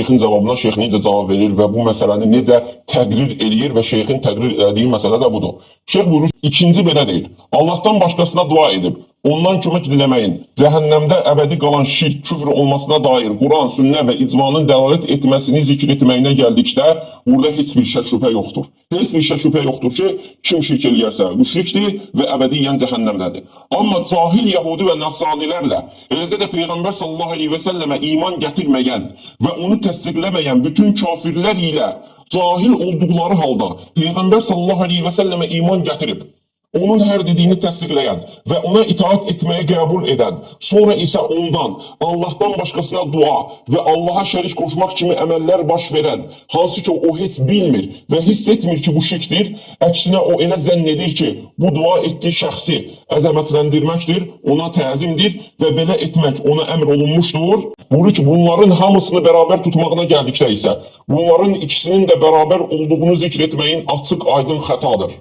şeyxin cavabına şeyx necə cavab verir və bu məsələni necə təqrir eləyir və şeyxin təqrir elədiyi məsələ də budur. Şeyx buyurur, ikinci belə deyir, Allahdan başqasına dua edib, ondan kömək diləməyin, cəhənnəmdə əbədi qalan şirk, küfr olmasına dair Quran, sünnə və icmanın dəlalət etməsini zikr etməyinə gəldikdə, burada heç bir şübhə yoxdur. Heç bir şübhə yoxdur ki, kim şirk eləyərsə müşrikdir və əbədiyyən cəhənnəmdədir. Amma cahil Yahudi və Nasranilərlə, eləcə də Peyğəmbər sallallahu aleyhi və səlləmə iman gətirməyən və onu təsdiqləməyən bütün kafirlər ilə cahil olduqları halda Peyğəmbər sallallahu aleyhi və səlləmə iman gətirib, onun hər dediyini təsdiqləyən və ona itaat etməyə qəbul edən, sonra isə ondan, Allahdan başqasına dua və Allaha şərik qoşmaq kimi əməllər baş verən, hansı ki o heç bilmir və hiss etmir ki bu şirkdir, əksinə o elə zənn edir ki, bu dua etdiyi şəxsi əzəmətləndirməkdir, ona təzimdir və belə etmək ona əmr olunmuşdur. Buyurur ki, bunların hamısını bərabər tutmağına gəldikdə isə, bunların ikisinin də bərabər olduğunu zikr etməyin açıq aydın xətadır.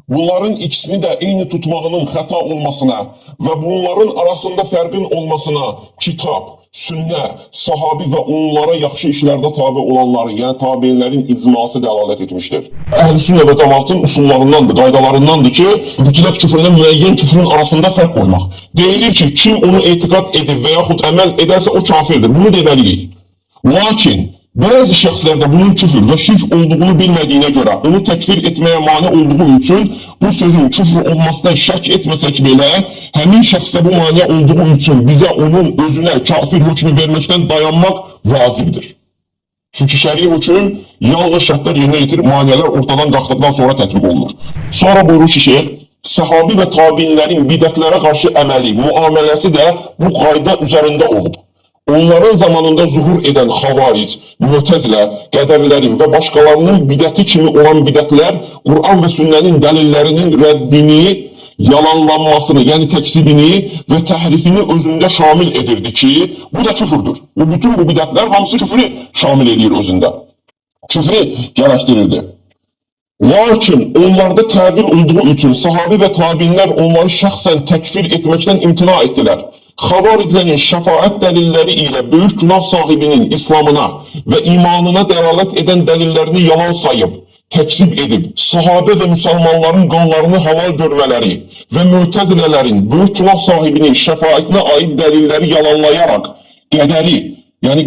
Bunların ikisini də eyni tutmağının xəta olmasına və bunların arasında fərqin olmasına kitab, sünnə, sahabi və onlara yaxşı işlərdə tabi olanların, yəni tabeinlərin icması dəlalət etmişdir. Əhl-i sünnə və cəmaatın usullarındandır, qaydalarındandır ki, mütləq küfrlə müəyyən küfrün arasında fərq qoymaq. Deyilir ki, kim onu etiqad edir və yaxud əməl edərsə o kafirdir, bunu deməliyik. Lakin bəzi şəxslərdə bunun küfür və şirk olduğunu bilmədiyinə görə onu təkfir etməyə mane olduğu üçün bu sözün küfür olmasına şək etməsək belə, həmin şəxsdə bu mane olduğu üçün bizə onun özünə kafir hökmü verməkdən dayanmaq vacibdir. Çünki şəri hökm yalnız şərtlər yerinə yetirib maneələr ortadan qalxdıqdan sonra tətbiq olunur. Sonra buyurur ki, şeyx, səhabi və tabinlərin bidətlərə qarşı əməli, müamiləsi də bu qayda üzərində olub. Onların zamanında zuhur edən xavaric, mütəzilə, qədərlərin və başqalarının bidəti kimi olan bidətlər Quran və sünnənin dəlillərinin rəddini, yalanlanmasını, yəni təksibini və təhrifini özündə şamil edirdi ki, bu da küfürdür. Bütün bu bidətlər hamısı küfrü şamil edir özündə. Küfrü gərəkdirirdi. Lakin onlarda təvil olduğu üçün sahabi və tabinlər onları şəxsən təkfir etməkdən imtina etdilər. Xavariclərin şəfaət dəlilləri ilə böyük günah sahibinin İslamına və imanına dəlalət edən dəlillərini yalan sayıb, təksib edib, sahabə və müsəlmanların qanlarını halal görmələri və mütəzilələrin böyük günah sahibinin şəfaətinə aid dəlilləri yalanlayaraq qədəri, yəni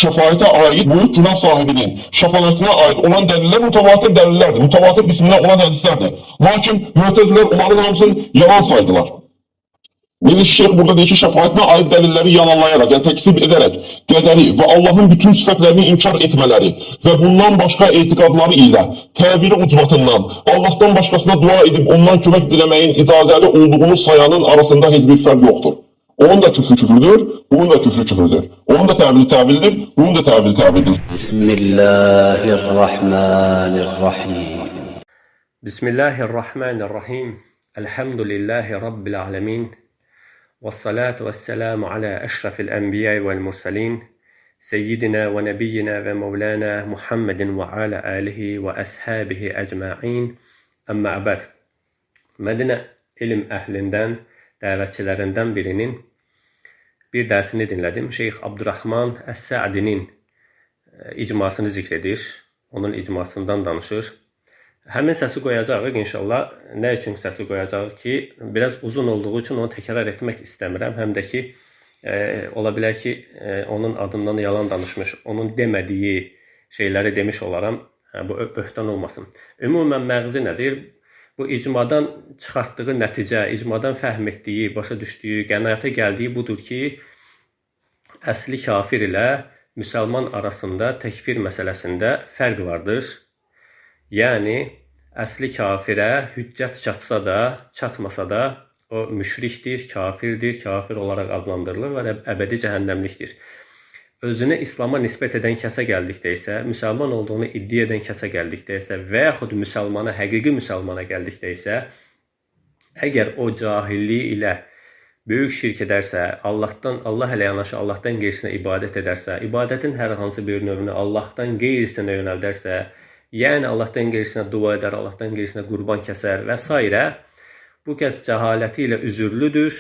şəfaətə aid böyük günah sahibinin şəfaətinə aid olan dəlillər mütəvatir dəlillərdir, mütəvatir qismində olan hədislərdir. Lakin mütəzilər onların hamısını yalan saydılar. Necə şeyx burada deyir ki, şəfaətinə aid dəlilləri yalanlayarak, yəni təksib edərək, qədəri və Allahın bütün sifətlərini inkar etmələri və bundan başqa etiqadları ilə təvili ucbatından Allahdan başqasına dua edib ondan kömək diləməyin icazəli olduğunu sayanın arasında heç bir fərq yoxdur. Onun da küfrü küfürdür, bunun da küfrü küfürdür. Onun da təvili təvildir, bunun da təvili təvildir. Bismillahirrahmanirrahim. Bismillahirrahmanirrahim. Elhamdülillahi Rabbil alemin. والصلاة والسلام على أشرف الأنبياء والمرسلين سيدنا ونبينا ومولانا محمد وعلى آله وأصحابه أجمعين أما بعد. Mədinə elm əhlindən, dəvətçilərindən birinin bir dərsini dinlədim. Şeyx Abdurrahman Əs-Sə'dinin icmasını zikr edir, onun icmasından danışır. Həmin səsi qoyacağıq inşallah. Nə üçün səsi qoyacağıq ki, biraz uzun olduğu üçün onu təkrar etmək istəmirəm. Həm də ki, ola bilər ki, onun adından yalan danışmış, onun demədiyi şeyləri demiş olaram. Bu böhtan olmasın. Ümumən məğzi nədir? Bu icmadan çıxartdığı nəticə, icmadan fəhm etdiyi, başa düşdüyü, qənaətə gəldiyi budur ki, əsli kafir ilə müsəlman arasında təkfir məsələsində fərq vardır. Yəni, əsli kafirə hüccət çatsa da, çatmasa da, o müşrikdir, kafirdir, kafir olaraq adlandırılır və əbədi cəhənnəmlikdir. Özünü İslama nisbət edən kəsə gəldikdə isə, müsəlman olduğunu iddia edən kəsə gəldikdə isə və yaxud müsəlmana, həqiqi müsəlmana gəldikdə isə, əgər o cahilliyi ilə böyük şirk edərsə, Allah ilə yanaşı Allahdan qeyrisinə ibadət edərsə, ibadətin hər hansı bir növünü Allahdan qeyrisinə yönəldərsə, yəni Allahdan qeyrisinə dua edər, Allahdan qeyrisinə qurban kəsər və s. Bu kəs cəhaləti ilə üzürlüdür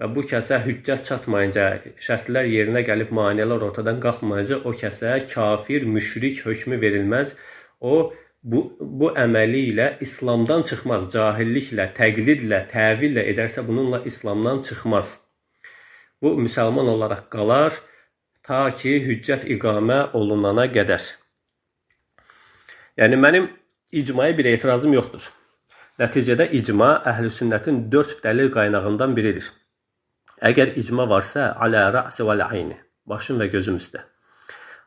və bu kəsə hüccət çatmayınca, şərtlər yerinə gəlib maneələr ortadan qalxmayınca o kəsə kafir, müşrik hökmü verilməz. O bu əməli ilə İslamdan çıxmaz. Cahilliklə, təqlidlə, təvillə edərsə bununla İslamdan çıxmaz. Bu müsəlman olaraq qalar ta ki hüccət iqamə olunana qədər. Yəni mənim icmaya bir etirazım yoxdur. Nəticədə icma əhl-i-sünnətin 4 dəlil qaynağından biridir. Əgər icma varsa, alə rə'si və lə'ayni, başım və gözüm üstə.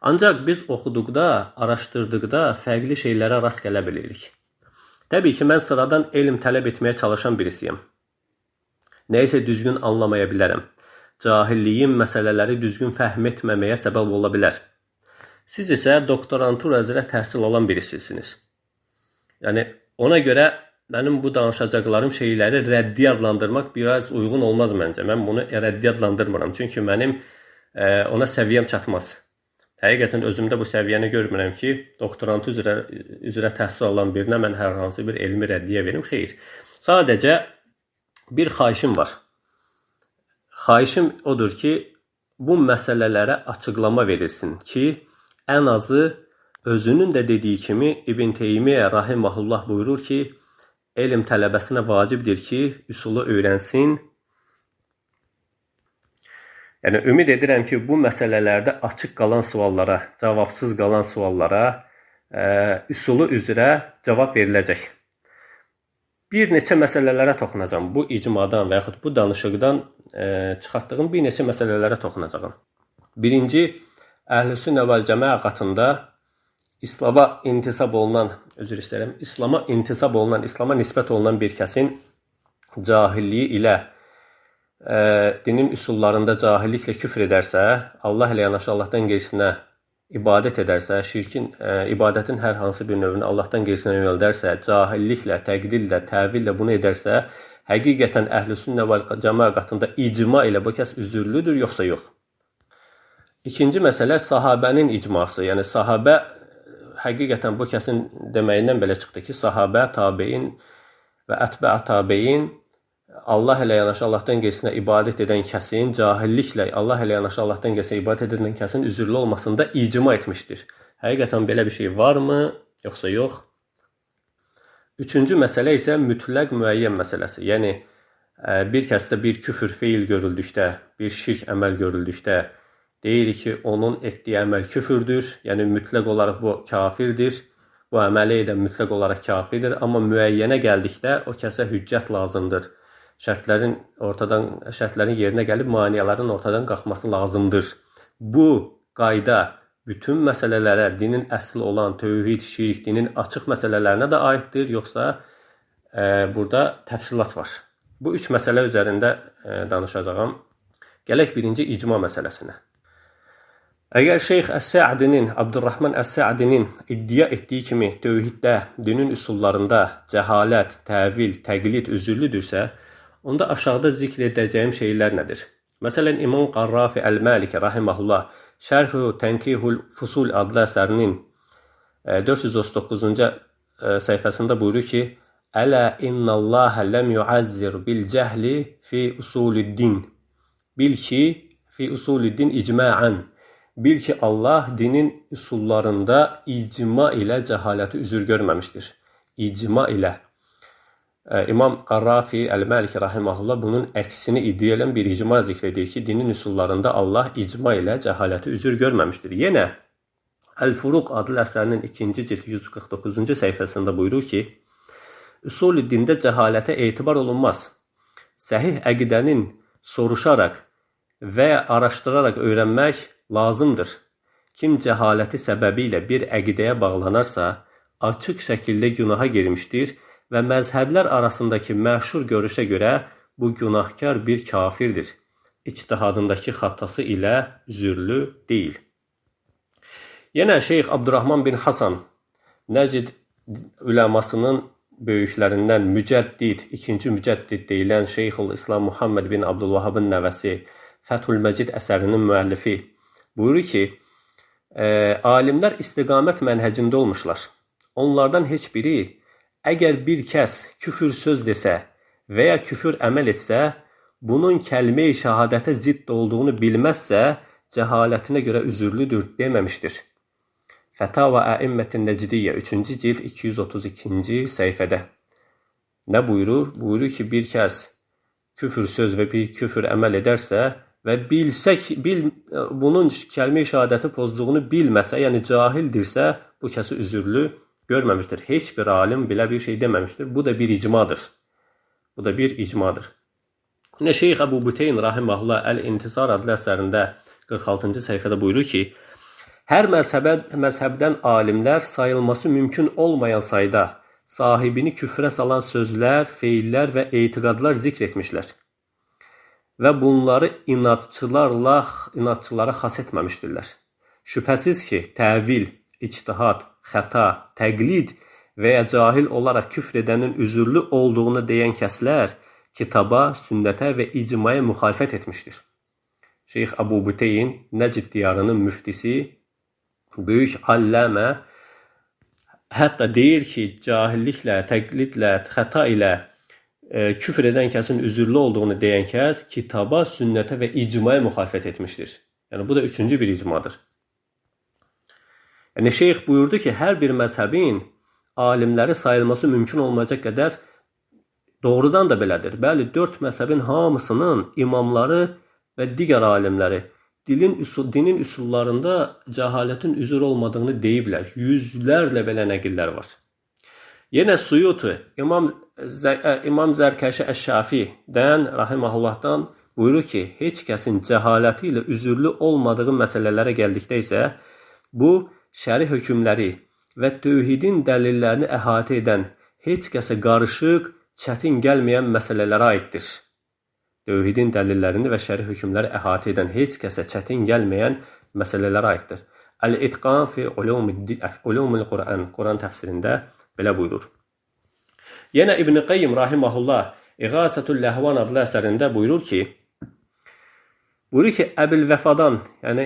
Ancaq biz oxuduqda, araşdırdıqda fərqli şeylərə rast gələ bilirik. Təbii ki, mən sıradan elm tələb etməyə çalışan birisiyəm. Nəyisə düzgün anlamaya bilərəm. Cahilliyim məsələləri düzgün fəhm etməməyə səbəb ola bilər. Siz isə doktorantura üzrə təhsil alan birisisiniz. Yəni, ona görə mənim bu danışacaqlarım şeyləri rəddi adlandırmaq biraz uyğun olmaz məncə. Mən bunu rəddi adlandırmıram. Çünki mənim ona səviyyəm çatmaz. Həqiqətən özümdə bu səviyyəni görmürəm ki, doktorantura üzrə təhsil alan birinə mən hər hansı bir elmi rəddiyə verim. Xeyr. Sadəcə bir xahişim var. Xahişim odur ki, bu məsələlərə açıqlama verilsin ki, ən azı özünün də dediyi kimi İbn Teymiyyə rahimehullah buyurur ki, elm tələbəsinə vacibdir ki, üsulu öyrənsin. Yəni, ümid edirəm ki, bu məsələlərdə açıq qalan suallara, cavabsız qalan suallara üsulu üzrə cavab veriləcək. Bir neçə məsələlərə toxunacağım. Bu icmadan və yaxud bu danışıqdan çıxartdığım bir neçə məsələlərə toxunacağım. Birinci, Əhl-i-Sünnə vəl-Cəmaə qatında İslama intisab olunan, İslama nisbət olunan bir kəsin cahilliyi ilə dinin üsullarında cahilliklə küfr edərsə, Allah ilə yanaşı Allahdan qeyrisinə ibadət edərsə, ibadətin hər hansı bir növünü Allahdan qeyrisinə yönəldərsə, cahilliklə, təqlidlə, təvillə bunu edərsə, həqiqətən Əhl-i-Sünnə vəl-Cəmaə qatında icma ilə bu kəs üzürlüdür, yoxsa yox? İkinci məsələ sahabənin icması. Yəni, sahabə həqiqətən bu kəsin deməyindən belə çıxdı ki, sahabə, tabein və ətbə tabein Allah ilə yanaşı Allahdan qeyrisinə ibadət edən kəsin cahilliklə Allah ilə yanaşı Allahdan qeyrisinə ibadət edən kəsin üzürlü olmasında icma etmişdir. Həqiqətən belə bir şey varmı, yoxsa yox? Üçüncü məsələ isə mütləq müəyyən məsələsi. Yəni, bir kəsdə bir küfür feil görüldükdə, bir şirk əməl görüldükdə deyirik ki, onun etdiyi əməl küfürdür, yəni mütləq olaraq bu kafirdir, bu əməli edən mütləq olaraq kafirdir, amma müəyyənə gəldikdə o kəsə hüccət lazımdır. Şərtlərin yerinə gəlib maneələrin ortadan qalxması lazımdır. Bu qayda bütün məsələlərə, dinin əsli olan tövhid, şirk, dinin açıq məsələlərinə də aiddir, yoxsa burada təfsilat var. Bu üç məsələ üzərində danışacağam. Gələk birinci icma məsələsinə. Əgər Şeyx Əs-Sə'dinin, Abdurrahman Əs-Sə'dinin iddia etdiyi kimi tövhiddə, dinin üsullarında cəhalət, təvil, təqlid üzürlüdürsə, onda aşağıda zikr edəcəyim şeylər nədir? Məsələn, İmam Qarrafi Əl-Maliki rahimehullah Şərh-ü Tənkihul Fusul adlı əsərinin 439-cu səhifəsində buyurur ki, Ələ innəlləhə ləm yuəzzir bil cəhli fi usuliddin. Bil ki, fi usuliddin icma'an. Bil ki, Allah dinin üsullarında icma ilə cəhaləti üzür görməmişdir. İcma ilə. İmam Qarrafi Əl-Maliki rahimehullah bunun əksini iddia edən bir icma zikr edir ki, dinin üsullarında Allah icma ilə cəhaləti üzür görməmişdir. Yenə Əl-Furuq adlı əsərinin 2-ci cild 149-cu səhifəsində buyurur ki, Üsul-i dində cəhalətə etibar olunmaz. Səhih əqidənin soruşaraq və araşdıraraq öyrənmək lazımdır. Kim cəhaləti səbəbilə bir əqidəyə bağlanarsa, açıq şəkildə günaha girmişdir və məzhəblər arasındakı məşhur görüşə görə bu günahkar bir kafirdir. İctihadındakı xatası ilə üzürlü deyil. Yenə Şeyx Abdurrahman bin Hasan, Nəcid üləmasının böyüklərindən mücəddid, ikinci mücəddid deyilən Şeyxul İslam Muhammed bin Abdülvahabın nəvəsi, Fəthül Məcid əsərinin müəllifi buyurur ki, alimlər istiqamət mənhəcində olmuşlar. Onlardan heç biri, əgər bir kəs küfür söz desə və ya küfür əməl etsə, bunun kəlmə-i şəhadətə zidd olduğunu bilməzsə, cəhalətinə görə üzürlüdür deməmişdir. Fətava Əimmətin Nəcidiyyə 3-cü cild 232-ci səhifədə. Nə buyurur? Buyurur ki, bir kəs küfür söz və bir küfür əməl edərsə və bunun kəlmə-i şəhadəti pozduğunu bilməsə, yəni cahildirsə, bu kəsi üzürlü görməmişdir. Heç bir alim belə bir şey deməmişdir. Bu da bir icmadır. Yine Şeyx Əbu Büteyn rahimehullah Əl-İntisar adlı əsərində 46-cı səhifədə buyurur ki, hər məzhəbdən alimlər sayılması mümkün olmayan sayda sahibini küfrə salan sözlər, feillər və etiqadlar zikr etmişlər və bunları inatçılara xas etməmişdirlər. Şübhəsiz ki, təvil, ictihad, xəta, təqlid və ya cahil olaraq küfr edənin üzürlü olduğunu deyən kəslər kitaba, sünnətə və icmaya müxalifət etmişdir. Şeyx Əbu Büteyn Nəcid diyarının müftisi, böyük alləmə hətta deyir ki, cahilliklə, təqlidlə, xəta ilə küfr edən kəsin üzürlü olduğunu deyən kəs kitaba, sünnətə və icmaya müxalifət etmişdir. Yəni bu da üçüncü bir icmadır. Yəni şeyx buyurdu ki, hər bir məzhəbin alimləri sayılması mümkün olmayacaq qədər doğrudan da belədir. Bəli, 4 məzhəbin hamısının imamları və digər alimləri dinin üsullarında cəhalətin üzür olmadığını deyiblər. Yüzlərlə belə nəqillər var. Yenə Suyuti, İmam Zərkəşi Əş-Şafi'dən, rahiməhullahdan buyurur ki, heç kəsin cəhaləti ilə üzürlü olmadığı məsələlərə gəldikdə isə, bu şəri hökmləri və tövhidin dəlillərini əhatə edən, heç kəsə qarışıq, çətin gəlməyən məsələlərə aiddir. Tövhidin dəlillərini və şəri hökmləri əhatə edən, heç kəsə çətin gəlməyən məsələlərə aiddir. Əl-İtqan fi ulumul Quran, Quran təfsirində belə buyurur. Yenə İbn Qayyim rahimehullah İğasatul Ləhvan adlı əsərində buyurur ki, Əbül-Vəfadan, yəni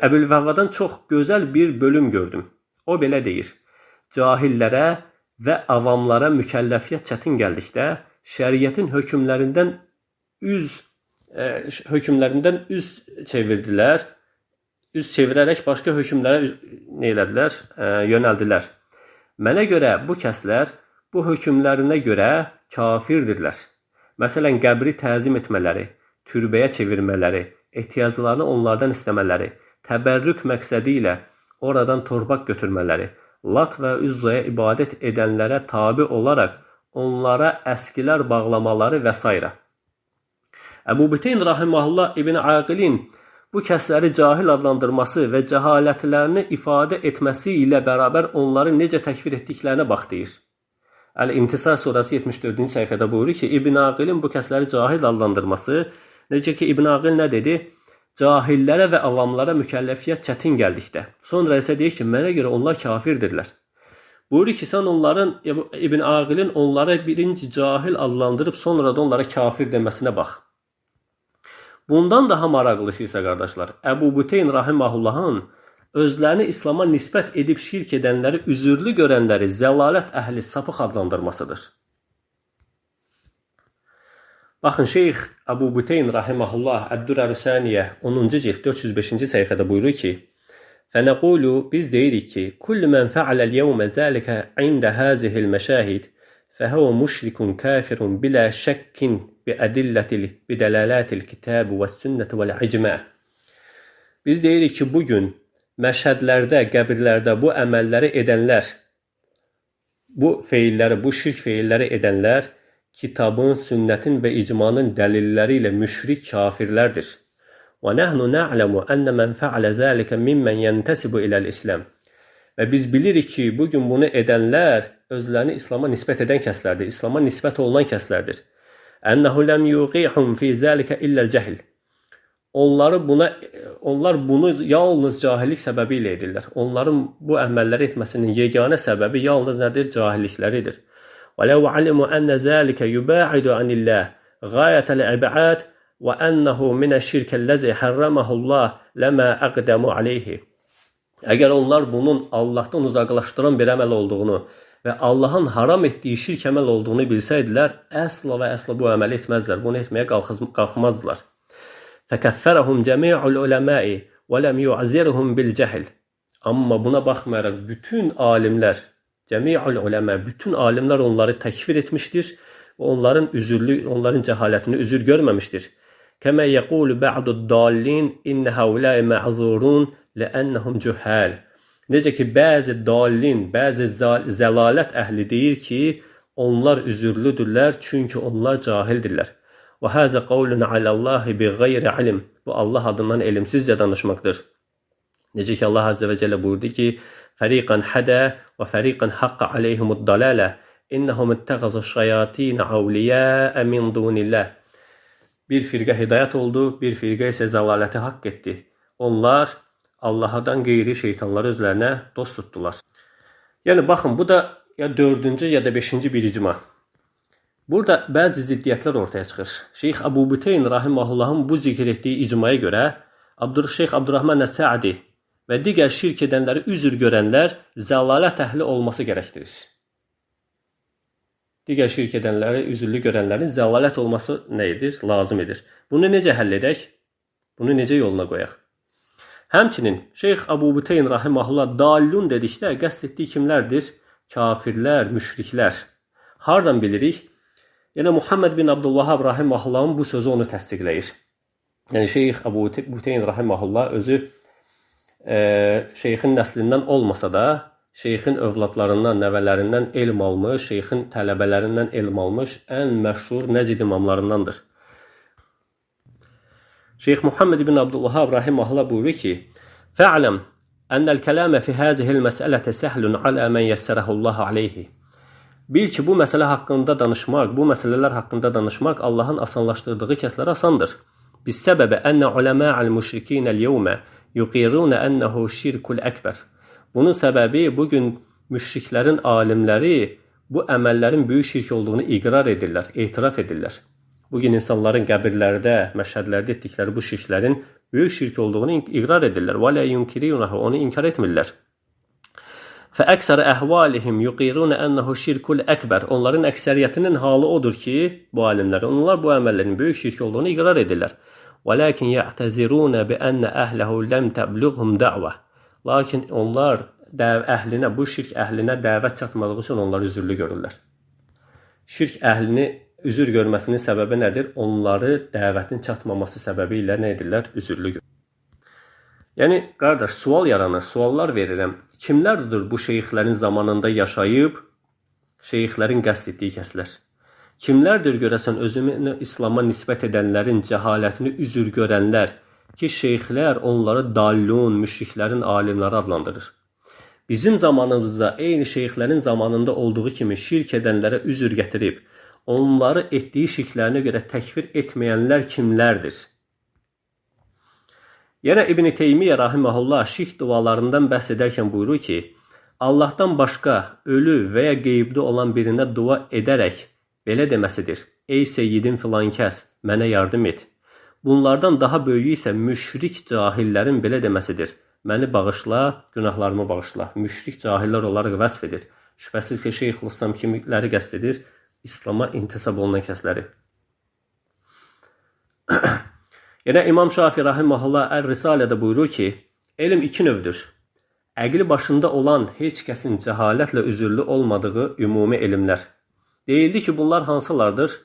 Əbül-Vəfadan çox gözəl bir bölüm gördüm. O belə deyir, cahillərə və avamlara mükəlləfiyyət çətin gəldikdə, şəriətin hökmlərindən üz çevirdilər, üz çevirərək başqa hökmlərə yönəldilər. Mənə görə bu kəslər bu hökmlərinə görə kafirdirlər. Məsələn, qəbri təzim etmələri, türbəyə çevirmələri, ehtiyaclarını onlardan istəmələri, təbərrük məqsədi ilə oradan torpaq götürmələri, Lat və Üzzaya ibadət edənlərə tabi olaraq onlara əskilər bağlamaları və s. Əbu Büteyn rahimehullah İbn Aqilin bu kəsləri cahil adlandırması və cəhalətlərini ifadə etməsi ilə bərabər onları necə təkfir etdiklərinə bax deyir. Əl-İntisar surəsi 74-cü səhifədə buyurur ki, İbn Aqilin bu kəsləri cahil adlandırması, necə ki İbn Aqil nə dedi? Cahillərə və avamlara mükəlləfiyyət çətin gəldikdə. Sonra isə deyir ki, mənə görə onlar kafirdirlər. Buyurur ki, sən İbn Aqilin onlara birinci cahil adlandırıb sonra da onlara kafir deməsinə bax. Bundan daha maraqlısı isə qardaşlar, Əbu Büteyn rahimehullahın özlərini İslama nisbət edib şirk edənləri, üzürlü görənləri zəlalət əhli sapıq adlandırmasıdır. Baxın, Şeyx Əbu Büteyn rahimehullah Əd-Dürər-Səniyyə 10-cu cild 405-ci səhifədə buyurur ki, Fənəqulu, biz deyirik ki, Kullu mən fəaləl yevmə zəlikə ində həzihil məşahid fəhəvə müşrikun kafirun bilə şəkkin bidələlətil kitab və sünnət və icmə. Biz deyirik ki, bugün məşhədlərdə, qəbirlərdə bu əməlləri edənlər, bu şirk feilləri edənlər, kitabın, sünnətin və icmanın dəlilləri ilə müşrik kafirlərdir. Və nəhnu na'lamu ənə mən fəalə zəlikə mimmən yəntəsibu iləl-İslam. Və biz bilirik ki, bugün bunu edənlər özlərini İslama nisbət edən kəslərdir, İslama nisbət olunan kəslərdir. Ənəhu ləm yuqihum fi zəlikə illəl-cəhl. Onlar bunu yalnız cahillik səbəbi ilə edirlər. Onların bu əməlləri etməsinin yeganə səbəbi yalnız nədir? Cahillikləridir. وَلَوْ عَلِمُوا أَنَّ ذَلِكَ يُبَاعِدُ عَنِ اللَّهِ غَايَةَ الْإِبْعَادِ وَأَنَّهُ مِنَ الشِّرْكِ الَّذِي حَرَّمَهُ اللَّهُ لَمَا أَقْدَمُوا عَلَيْهِ. Əgər onlar bunun Allahdan uzaqlaşdıran bir əməl olduğunu və Allahın haram etdiyi şirk əməl olduğunu bilsəydilər, əsla və əsla bu əməli etməzdilər, bunu etməyə qalxmazdılar. Fəkəffərəhum cəmi'ul uləməi və ləm yu'zirhum bil cəhl. Amma buna baxmayaraq bütün alimlər, cəmi'ul uləmə, bütün alimlər onları təkfir etmişdir və onların cəhalətini üzür görməmişdir. Kəmə yəqulu ba'dud dallin innə həuləi mə'zurun ləənnəhum cühəl. Necə ki, bəzi dallin, bəzi zəlalət əhli deyir ki, onlar üzürlüdürlər, çünki onlar cahildirlər. Və həzə qavlun aləllahi bi qeyri ilim. Bu, Allah adından elimsizcə danışmaqdır. Necə ki, Allah Azze və Cəllə buyurdu ki, fəriqən hədə və fəriqən haqqa aleyhimud dalalə, innəhum ittəğəzə şəyatinə avliyəə min dunilləh. Bir firqə hidayət oldu, bir firqə isə zəlaləti haqq etdi. Onlar Allah'dan qeyri şeytanları özlərinə dost tutdular. Yəni, baxın, bu da ya 4-cü ya da 5-ci bir icma. Burada bəzi ziddiyyətlər ortaya çıxır. Şeyx Əbu Büteyn rahimahullahın bu zikr etdiyi icmaya görə Şeyx Abdurrahman Əs-Səadi və digər şirk edənləri üzr görənlər zəlalət əhli olması gərəkdirir. Digər şirk edənləri üzürlü görənlərin zəlalət olması nə edir? Lazım edir. Bunu necə həll edək? Bunu necə yoluna qoyaq? Həmçinin Şeyx Əbu Büteyn rahimahullah dallun dedikdə qəsd etdiyi kimlərdir? Kafirlər, müşriklər. Hardan bilirik? Yəni Muhammed bin Abdülvahhab rahimahullahın bu sözü onu təsdiqləyir. Yəni Şeyx Əbu Büteyn rahimahullah özü şeyxin nəslindən olmasa da, şeyxin övladlarından, nəvələrindən elm almış, şeyxin tələbələrindən elm almış ən məşhur Nəcid imamlarındandır. Şeyx Muhammed bin Abdülvahhab rahimahullah buyurur ki, fə'ləm ənəl kələmə fi həzihil məsələtə səhlun alə mən yəssərəhullahu aleyhi. Bil ki, bu məsələ haqqında danışmaq, bu məsələlər haqqında danışmaq Allahın asanlaşdırdığı kəslərə asandır. Biz səbəbə ənə uləmə'əl müşrikinəl yevmə yuqirunə ənəhu şirkul əkbər. Bunun səbəbi bugün müşriklərin alimləri bu əməllərin böyük şirk olduğunu iqrar edirlər, etiraf edirlər. Bugün insanların qəbirlərdə, məşhədlərdə etdikləri bu şirklərin böyük şirk olduğunu iqrar edirlər. Və lə yunkiriyunahu, onu inkar etmirlər. Fəəksər əhvalihim yuqirunə ənəhu şirkul əkbər. Onların əksəriyyətinin halı odur ki, bu alimlər, onlar bu əməllərin böyük şirk olduğunu iqrar edirlər. Və ləkin yə'təzirunə bi ənə əhləhu ləm təbliğhum dəvə. Lakin onlar əhlinə, bu şirk əhlinə dəvət çatmadığı üçün onlar üzürlü görürlər. Şirk əhlini üzür görməsinin səbəbi nədir? Onları dəvətin çatmaması səbəbi ilə nə edirlər? Üzürlü görürlər. Yəni, qardaş, sual yaranır, suallar verirəm. Kimlərdir bu şeyxlərin zamanında yaşayıb, şeyxlərin qəsd etdiyi kəslər? Kimlərdir görəsən özünü İslama nisbət edənlərin cəhalətini üzür görənlər ki, şeyxlər onları dallun, müşriklərin alimləri adlandırır? Bizim zamanımızda eyni şeyxlərin zamanında olduğu kimi şirk edənlərə üzür gətirib, onları etdiyi şirklərinə görə təkfir etməyənlər kimlərdir? Yenə İbn-i Teymiyyə rahiməhullah şirk dualarından bəhs edərkən buyurur ki, Allahdan başqa ölü və ya qeybdə olan birinə dua edərək belə deməsidir. Ey seyyidim filan kəs, mənə yardım et. Bunlardan daha böyüyü isə müşrik cahillərin belə deməsidir. Məni bağışla, günahlarımı bağışla. Müşrik cahillər olaraq vəsf edir. Şübhəsiz ki, Şeyxülislam kimləri qəsd edir? İslama intisab olunan kəsləri. Yenə İmam Şafi rahiməhullah Ər-Risalədə buyurur ki, elm iki növdür. Əqli başında olan heç kəsin cəhalətlə üzürlü olmadığı ümumi elmlər. Deyildi ki, bunlar hansılardır?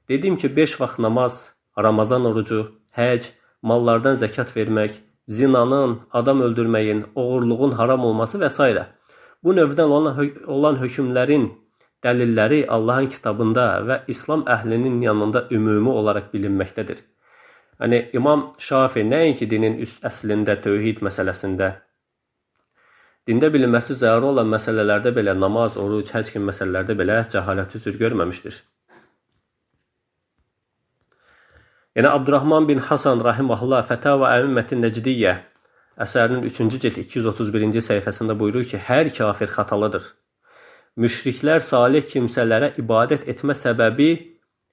Dedim ki, 5 vaxt namaz, Ramazan orucu, həc, mallardan zəkat vermək, zinanın, adam öldürməyin, oğurluğun haram olması və s. Bu növdən olan hökmlərin dəlilləri Allahın kitabında və İslam əhlinin yanında ümumi olaraq bilinməkdədir. Yəni, İmam Şafi nəinki dinin üst əslində, tövhid məsələsində, dində bilinməsi zəruri olan məsələlərdə belə, namaz, oruc, həc kimi məsələlərdə belə cəhalət üzür görməmişdir. Yəni, Abdurrahman bin Hasan rahiməhullah Fətavə Əmmətin Nəcdiyyə əsərinin 3-cü cild 231-ci səhifəsində buyurur ki, hər kafir xatalıdır. Müşriklər salih kimsələrə ibadət etmə səbəbi,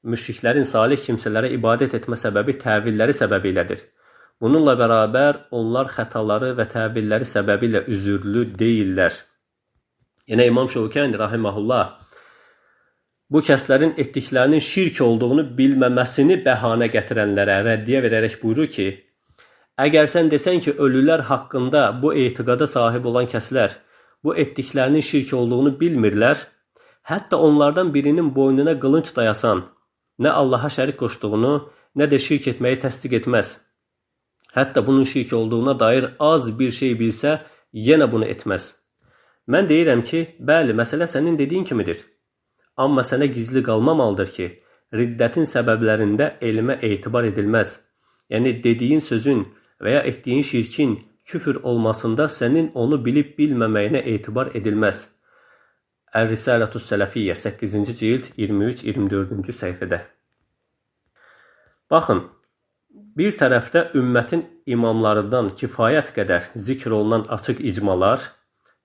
müşriklərin salih kimsələrə ibadət etmə səbəbi təvilləri səbəbiylədir. Bununla bərabər onlar xətaları və təvilləri səbəbilə üzürlü deyirlər. Yine İmam Şevkani rahimehullah bu kəslərin etdiklərinin şirk olduğunu bilməməsini bəhanə gətirənlərə rəddiyə verərək buyurur ki, əgər sən desən ki, ölülər haqqında bu etiqada sahib olan kəslər bu etdiklərinin şirk olduğunu bilmirlər, hətta onlardan birinin boynuna qılınc dayasan, nə Allaha şərik qoşduğunu, nə də şirk etməyi təsdiq etməz. Hətta bunun şirk olduğuna dair az bir şey bilsə, yenə bunu etməz. Mən deyirəm ki, bəli, məsələ sənin dediyin kimidir. Amma sənə gizli qalmamalıdır ki, riddətin səbəblərində elmə etibar edilməz. Yəni, dediyin sözün və ya etdiyin şirkin küfür olmasında sənin onu bilib bilməməyinə etibar edilməz. Ər-Risalətus Sələfiyyə 8-ci cild 23-24-cü səhifədə. Baxın, bir tərəfdə ümmətin imamlarından kifayət qədər zikr olunan açıq icmalar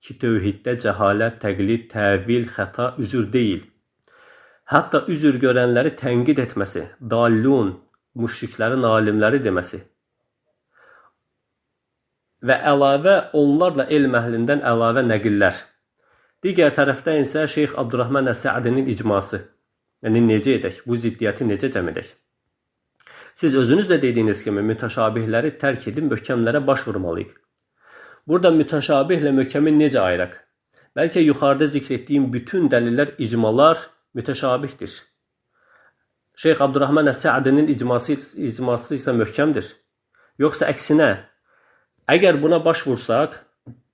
ki, tövhiddə cəhalət, təqlid, təvil, xəta, üzür deyil. Hətta üzür görənləri tənqid etməsi, dallun, müşriklərin alimləri deməsi və əlavə onlarla elm əhlindən əlavə nəqillər. Digər tərəfdən isə Şeyx Abdurrahman Əs-Sə'dinin icması. Yəni, necə edək? Bu ziddiyyəti necə cəm edək? Siz özünüz də dediyiniz kimi mütəşabihləri tərk edib möhkəmlərə baş vurmalıyıq. Burada mütəşabihlə möhkəmi necə ayıraq? Bəlkə yuxarıda zikr etdiyim bütün dəlillər, icmalar mütəşabihdir. Şeyx Abdurrahman Əs-Sə'dinin icması isə möhkəmdir. Yoxsa əksinə, əgər buna baş vursaq,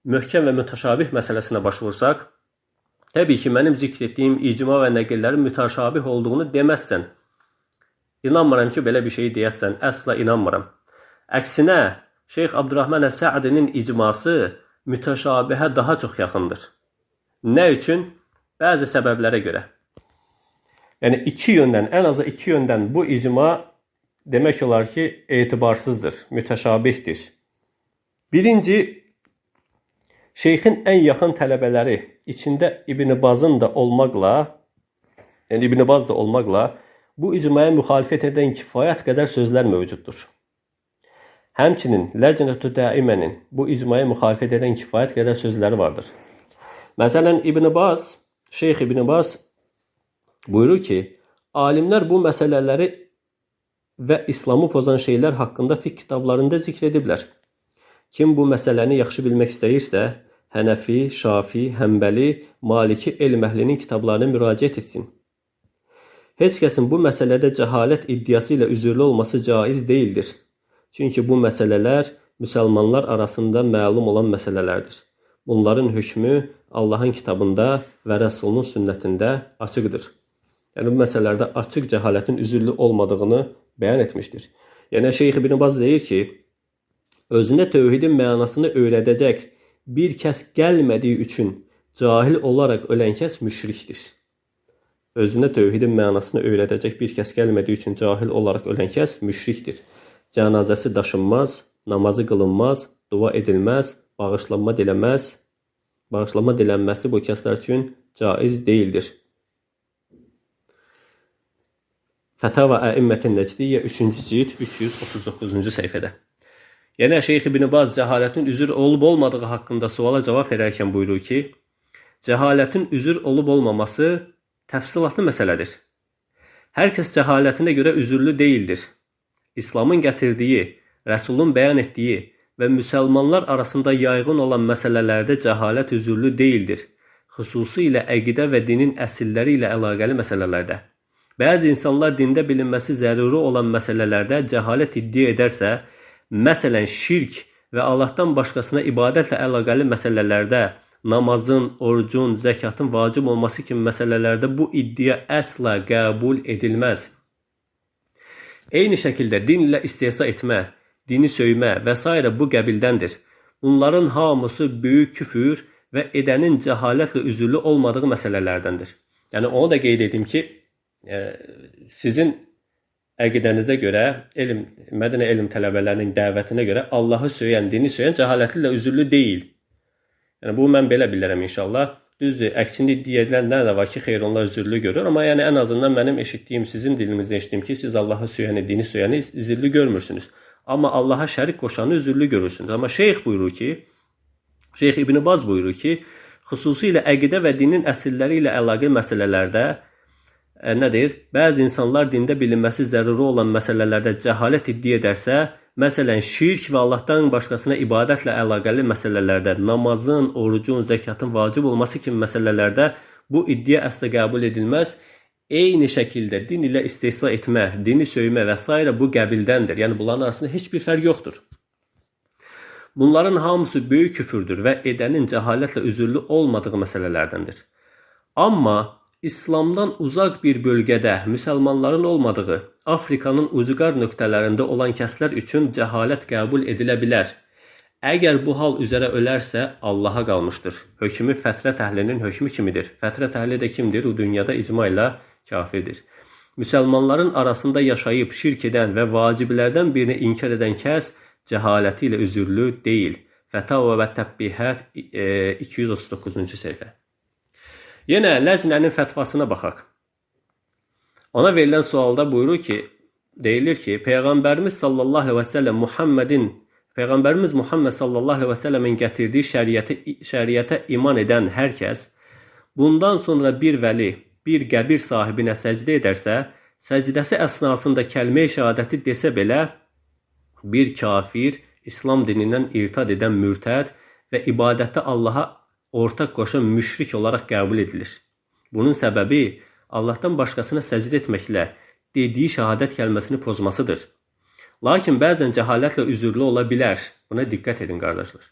möhkəm və mütəşabih məsələsinə baş vursaq, təbii ki, mənim zikr etdiyim icma və nəqillərin mütəşabih olduğunu deməzsən. İnanmıram ki, belə bir şey deyəsən, əsla inanmıram. Əksinə, Şeyx Abdurrahman Əs-Sə'dinin icması mütəşabihə daha çox yaxındır. Nə üçün? Bəzi səbəblərə görə. Yəni, ən azı iki yöndən bu icma demək olar ki, etibarsızdır, mütəşabihdir. Birinci, şeyxin ən yaxın tələbələri, içində İbn Bazın da olmaqla, yəni İbn Baz da olmaqla, bu icmaya müxalifət edən kifayət qədər sözlər mövcuddur. Həmçinin Ləcnətü Daimənin bu icmaya müxalifət edən kifayət qədər sözləri vardır. Məsələn, Şeyx İbn Baz buyurur ki, alimlər bu məsələləri və İslamı pozan şeylər haqqında fiqh kitablarında zikr ediblər. Kim bu məsələni yaxşı bilmək istəyirsə, Hənəfi, Şafi, Həmbəli, Maliki elm əhlinin kitablarına müraciət etsin. Heç kəsin bu məsələdə cəhalət iddiası ilə üzürlü olması caiz deyildir. Çünki bu məsələlər müsəlmanlar arasında məlum olan məsələlərdir. Bunların hökmü Allahın kitabında və Rəsulunun sünnətində açıqdır. Yəni, bu məsələlərdə açıq cəhalətin üzürlü olmadığını bəyan etmişdir. Yəni, Şeyx İbn Baz deyir ki, özünə tövhidin mənasını öyrədəcək bir kəs gəlmədiyi üçün cahil olaraq ölən kəs müşrikdir. Özünə tövhidin mənasını öyrədəcək bir kəs gəlmədiyi üçün cahil olaraq ölən kəs müşrikdir. Cənazəsi daşınmaz, namazı qılınmaz, dua edilməz, bağışlanma diləməz. Bağışlanma dilənməsi bu kəslər üçün caiz deyildir. Fətava Əimmətin Nəcdiyyə 3-cü cild 339-cu səhifədə. Yəni, Şeyx İbn Baz cəhalətin üzür olub-olmadığı haqqında suala cavab verərkən buyurur ki, cəhalətin üzür olub-olmaması təfsilatlı məsələdir. Hər kəs cəhalətinə görə üzürlü deyildir. İslamın gətirdiyi, Rəsulun bəyan etdiyi və müsəlmanlar arasında yayğın olan məsələlərdə cəhalət üzürlü deyildir. Xüsusilə əqidə və dinin əsilləri ilə əlaqəli məsələlərdə. Bəzi insanlar dində bilinməsi zəruri olan məsələlərdə cəhalət iddia edərsə, məsələn, şirk və Allahdan başqasına ibadətlə əlaqəli məsələlərdə, namazın, orucun, zəkatın vacib olması kimi məsələlərdə bu iddia əsla qəbul edilməz. Eyni şəkildə dinlə istehza etmə, dini söymə və s. bu qəbildəndir. Bunların hamısı böyük küfür və edənin cəhalətlə üzürlü olmadığı məsələlərdəndir. Yəni, onu da qeyd edim ki, sizin əqidənizə görə, Mədinə elm tələbələrinin dəvətinə görə Allahı söyən, dini söyən cəhalətlə üzürlü deyil. Yəni, bu mən belə bilirəm inşallah. Düzdür, əksini iddia edilənlər də var ki, xeyr, onlar üzürlü görür. Amma yəni, ən azından mənim eşitdiyim, sizin dilinizdə eşitdiyim ki, siz Allahı söyəni, dini söyəni üzürlü görmürsünüz. Amma Allaha şərik qoşanı üzürlü görürsünüz. Amma Şeyx buyurur ki, Şeyx İbn Baz buyurur ki, Xüsusilə əqidə və dinin əsilləri ilə əlaqəli məsələlərdə nə deyir? Bəzi insanlar dində bilinməsi zəruri olan məsələlərdə cəhalət iddia edərsə, məsələn, şirk və Allahdan başqasına ibadətlə əlaqəli məsələlərdə, namazın, orucun, zəkatın vacib olması kimi məsələlərdə bu iddia əsla qəbul edilməz. Eyni şəkildə din ilə istehza etmə, dini söymə və s. bu qəbildəndir. Yəni, bunların arasında heç bir fərq yoxdur. Bunların hamısı böyük küfürdür və edənin cəhalətlə üzürlü olmadığı məsələlərdəndir. Amma İslamdan uzaq bir bölgədə müsəlmanların olmadığı, Afrikanın ucqar nöqtələrində olan kəslər üçün cəhalət qəbul edilə bilər. Əgər bu hal üzərə ölərsə, Allaha qalmışdır. Hökmü fətrət əhlinin hökmü kimidir. Fətrət əhli də kimdir? O dünyada icma ilə kafirdir. Müsəlmanların arasında yaşayıb şirk edən və vaciblərdən birini inkar edən kəs cəhaləti ilə üzürlü deyil. Fətava və Təbbihət 239-cu səhifə. Yenə ləcnənin fətvasına baxaq. Ona verilən sualda buyurur ki, deyilir ki, Peyğəmbərimiz sallallahu əleyhi və səlləm Peyğəmbərimiz Muhammed sallallahu əleyhi və səlləmin gətirdiyi şəriətə iman edən hər kəs bundan sonra bir vəli, bir qəbir sahibinə səcdə edərsə, səcdəsi əsnasında kəlmə-i şəhadəti desə belə, bir kafir, İslam dinindən irtad edən mürtəd və ibadətdə Allaha ortaq qoşan müşrik olaraq qəbul edilir. Bunun səbəbi Allahdan başqasına səcdə etməklə dediyi şəhadət kəlməsini pozmasıdır. Lakin bəzən cəhalətlə üzürlü ola bilər. Buna diqqət edin, qardaşlar.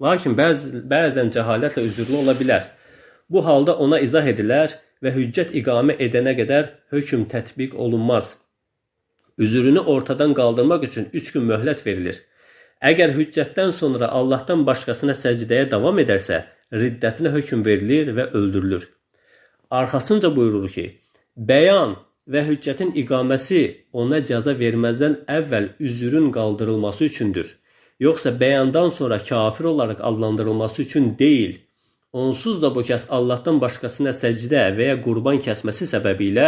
Lakin bəzən cəhalətlə üzürlü ola bilər. Bu halda ona izah edilər və hüccət iqamə edənə qədər hökm tətbiq olunmaz. Üzürünü ortadan qaldırmaq üçün 3 gün möhlət verilir. Əgər hüccətdən sonra Allahdan başqasına səcdəyə davam edərsə, riddətinə hökm verilir və öldürülür. Arxasınca buyurur ki, bəyan və hüccətin iqaməsi ona cəza verməzdən əvvəl üzürün qaldırılması üçündür. Yoxsa bəyandan sonra kafir olaraq adlandırılması üçün deyil. Onsuz da bu kəs Allahdan başqasına səcdə və ya qurban kəsməsi səbəbilə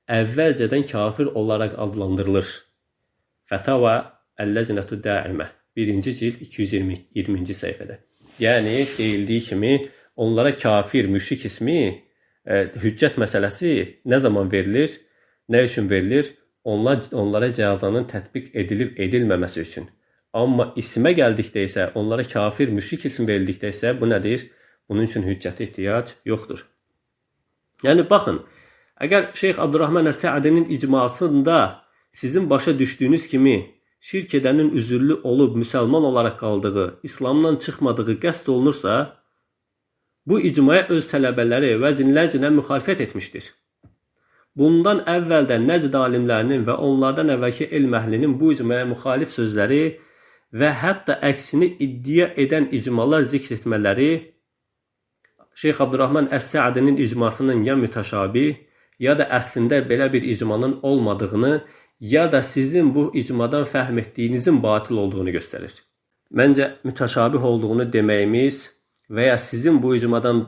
əvvəlcədən kafir olaraq adlandırılır. Fətava Əl-Ləcnətü Daimə 1-ci cild 220-ci səhifədə. Yəni, deyildiyi kimi, onlara kafir, müşrik ismi, hüccət məsələsi nə zaman verilir, nə üçün verilir? Onlara cəzanın tətbiq edilib edilməməsi üçün. Amma ismə gəldikdə isə, onlara kafir, müşrik isim verildikdə isə bu nədir? Bunun üçün hüccətə ehtiyac yoxdur. Yəni, baxın, əgər Şeyx Abdurrahman Əs-Sə'dinin icmasında sizin başa düşdüyünüz kimi şirk edənin üzürlü olub müsəlman olaraq qaldığı, İslamdan çıxmadığı qəsd olunursa, bu icmaya öz tələbələri və cinlərcinə müxalifət etmişdir. Bundan əvvəldən Nəcd alimlərinin və onlardan əvvəlki elm əhlinin bu icmaya müxalif sözləri və hətta əksini iddia edən icmalar zikr etmələri Şeyx Abdurrahman Əs-Sə'dinin icmasının ya mütəşabih, ya da əslində belə bir icmanın olmadığını, ya da sizin bu icmadan fəhm etdiyinizin batil olduğunu göstərir. Məncə, mütəşabih olduğunu deməyimiz və ya sizin bu icmadan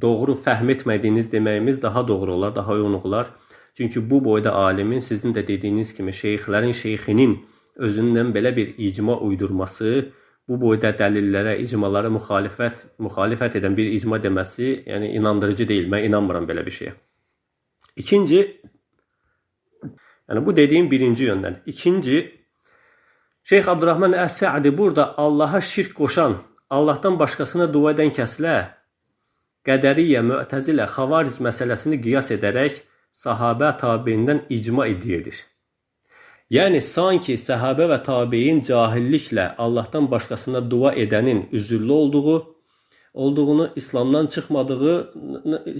doğru fəhm etmədiyiniz deməyimiz daha doğru olar, daha uyğun olar. Çünki bu boyda alimin, sizin də dediyiniz kimi, şeyxlərin şeyxinin özündən belə bir icma uydurması, bu boyda dəlillərə, icmalara müxalifət edən bir icma deməsi, yəni inandırıcı deyil. Mən inanmıram belə bir şeyə. İkinci, yəni bu dediyim birinci yöndən. İkinci, Şeyx Abdurrahman Əs-Sə'di burada Allaha şirk qoşan, Allahdan başqasına dua edən kəslə qədəriyyə, müətəzilə, xavaric məsələsini qiyas edərək sahabə tabiindən icma iddia edir. Yəni, sanki səhabə və tabiin cahilliklə Allahdan başqasına dua edənin üzürlü olduğunu, İslamdan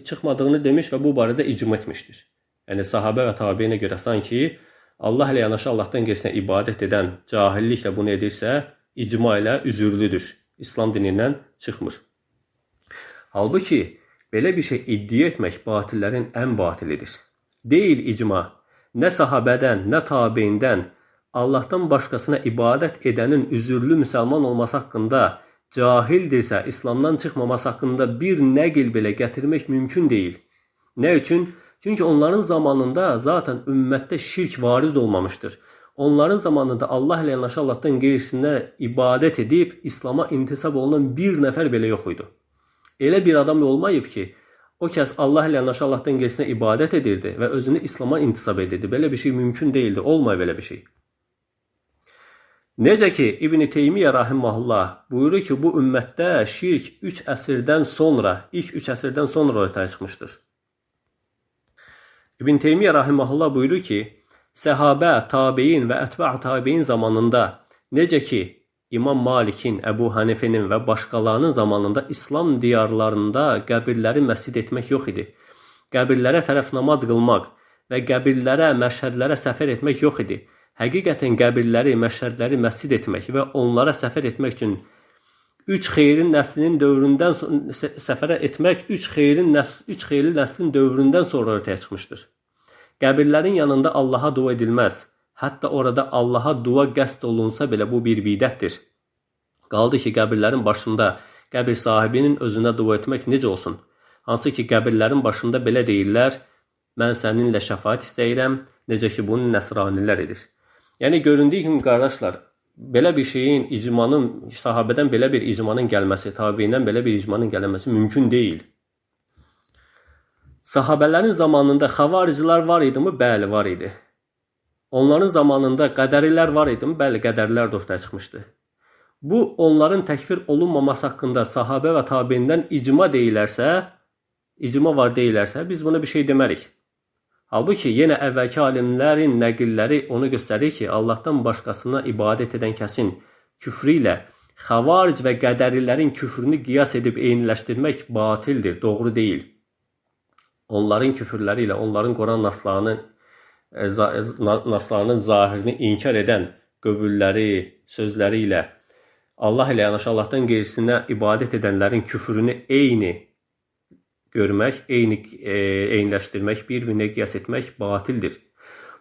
çıxmadığını demiş və bu barədə icma etmişdir. Yəni, sahabə və tabiinə görə sanki Allah ilə yanaşı Allahdan qeyrisinə ibadət edən cahilliklə bunu edirsə, icma ilə üzürlüdür. İslam dinindən çıxmır. Halbuki, belə bir şey iddia etmək batillərin ən batilidir. Deyil icma, nə sahabədən, nə tabiindən Allahdan başqasına ibadət edənin üzürlü müsəlman olması haqqında, cahildirsə İslamdan çıxmaması haqqında bir nəqil belə gətirmək mümkün deyil. Nə üçün? Çünki onların zamanında zaten ümmətdə şirk varid olmamışdır. Onların zamanında Allah ilə yanaşı Allahdan qeyrisinə ibadət edib İslama intisab olunan bir nəfər belə yox idi. Elə bir adam olmayıb ki, o kəs Allah ilə yanaşı Allahdan qeyrisinə ibadət edirdi və özünü İslam'a intisab edirdi. Belə bir şey mümkün deyildi, olmay belə bir şey. Necə ki, İbn-i Teymiyyə rahiməhullah buyurur ki, bu ümmətdə şirk ilk 3 əsrdən sonra ortaya çıxmışdır. İbn Teymiyyə rahiməhullah buyurur ki, səhabə, tabein və ətbə tabein zamanında necə ki, İmam Malikin, Əbu Hanifenin və başqalarının zamanında İslam diyarlarında qəbirləri məscid etmək yox idi. Qəbirlərə tərəf namaz qılmaq və qəbirlərə, məşhədlərə səfər etmək yox idi. Həqiqətən qəbirləri, məşhədləri məscid etmək və onlara səfər etmək üçün 3 xeyrin nəslinin dövründən səfərə etmək 3 xeyrin nəslinin dövründən sonra ortaya çıxmışdır. Qəbirlərin yanında Allaha dua edilməz. Hətta orada Allaha dua qəsd olunsa belə bu bir bidətdir. Qaldı ki, qəbirlərin başında qəbir sahibinin özünə dua etmək necə olsun? Hansı ki, qəbirlərin başında belə deyirlər, mən səninlə şəfaət istəyirəm, necə ki, bunu nəsranilər edir. Yəni, göründüyü kimi, qardaşlar, belə bir şeyin, sahabədən belə bir icmanın gəlməsi, tabiindən belə bir icmanın gəlməsi mümkün deyil. Sahabələrin zamanında xavaricilər var idi mi? Bəli, var idi. Onların zamanında qədərilər var idi mi? Bəli, qədərilər də ortaya çıxmışdı. Bu, onların təkfir olunmaması haqqında sahabə və tabiindən icma var deyilərsə, biz buna bir şey demərik. Halbuki, yenə əvvəlki alimlərin nəqilləri onu göstərir ki, Allahdan başqasına ibadət edən kəsin küfrü ilə xavaric və qədərilərin küfrünü qiyas edib eyniləşdirmək batildir, doğru deyil. Onların küfürləri ilə, onların Quran naslarının zahirini inkar edən qövülləri, sözləri ilə Allah ilə yanaşı Allahdan qeyrisinə ibadət edənlərin küfrünü eyni görmək, eyniləşdirmək, bir-birinə qiyas etmək batildir.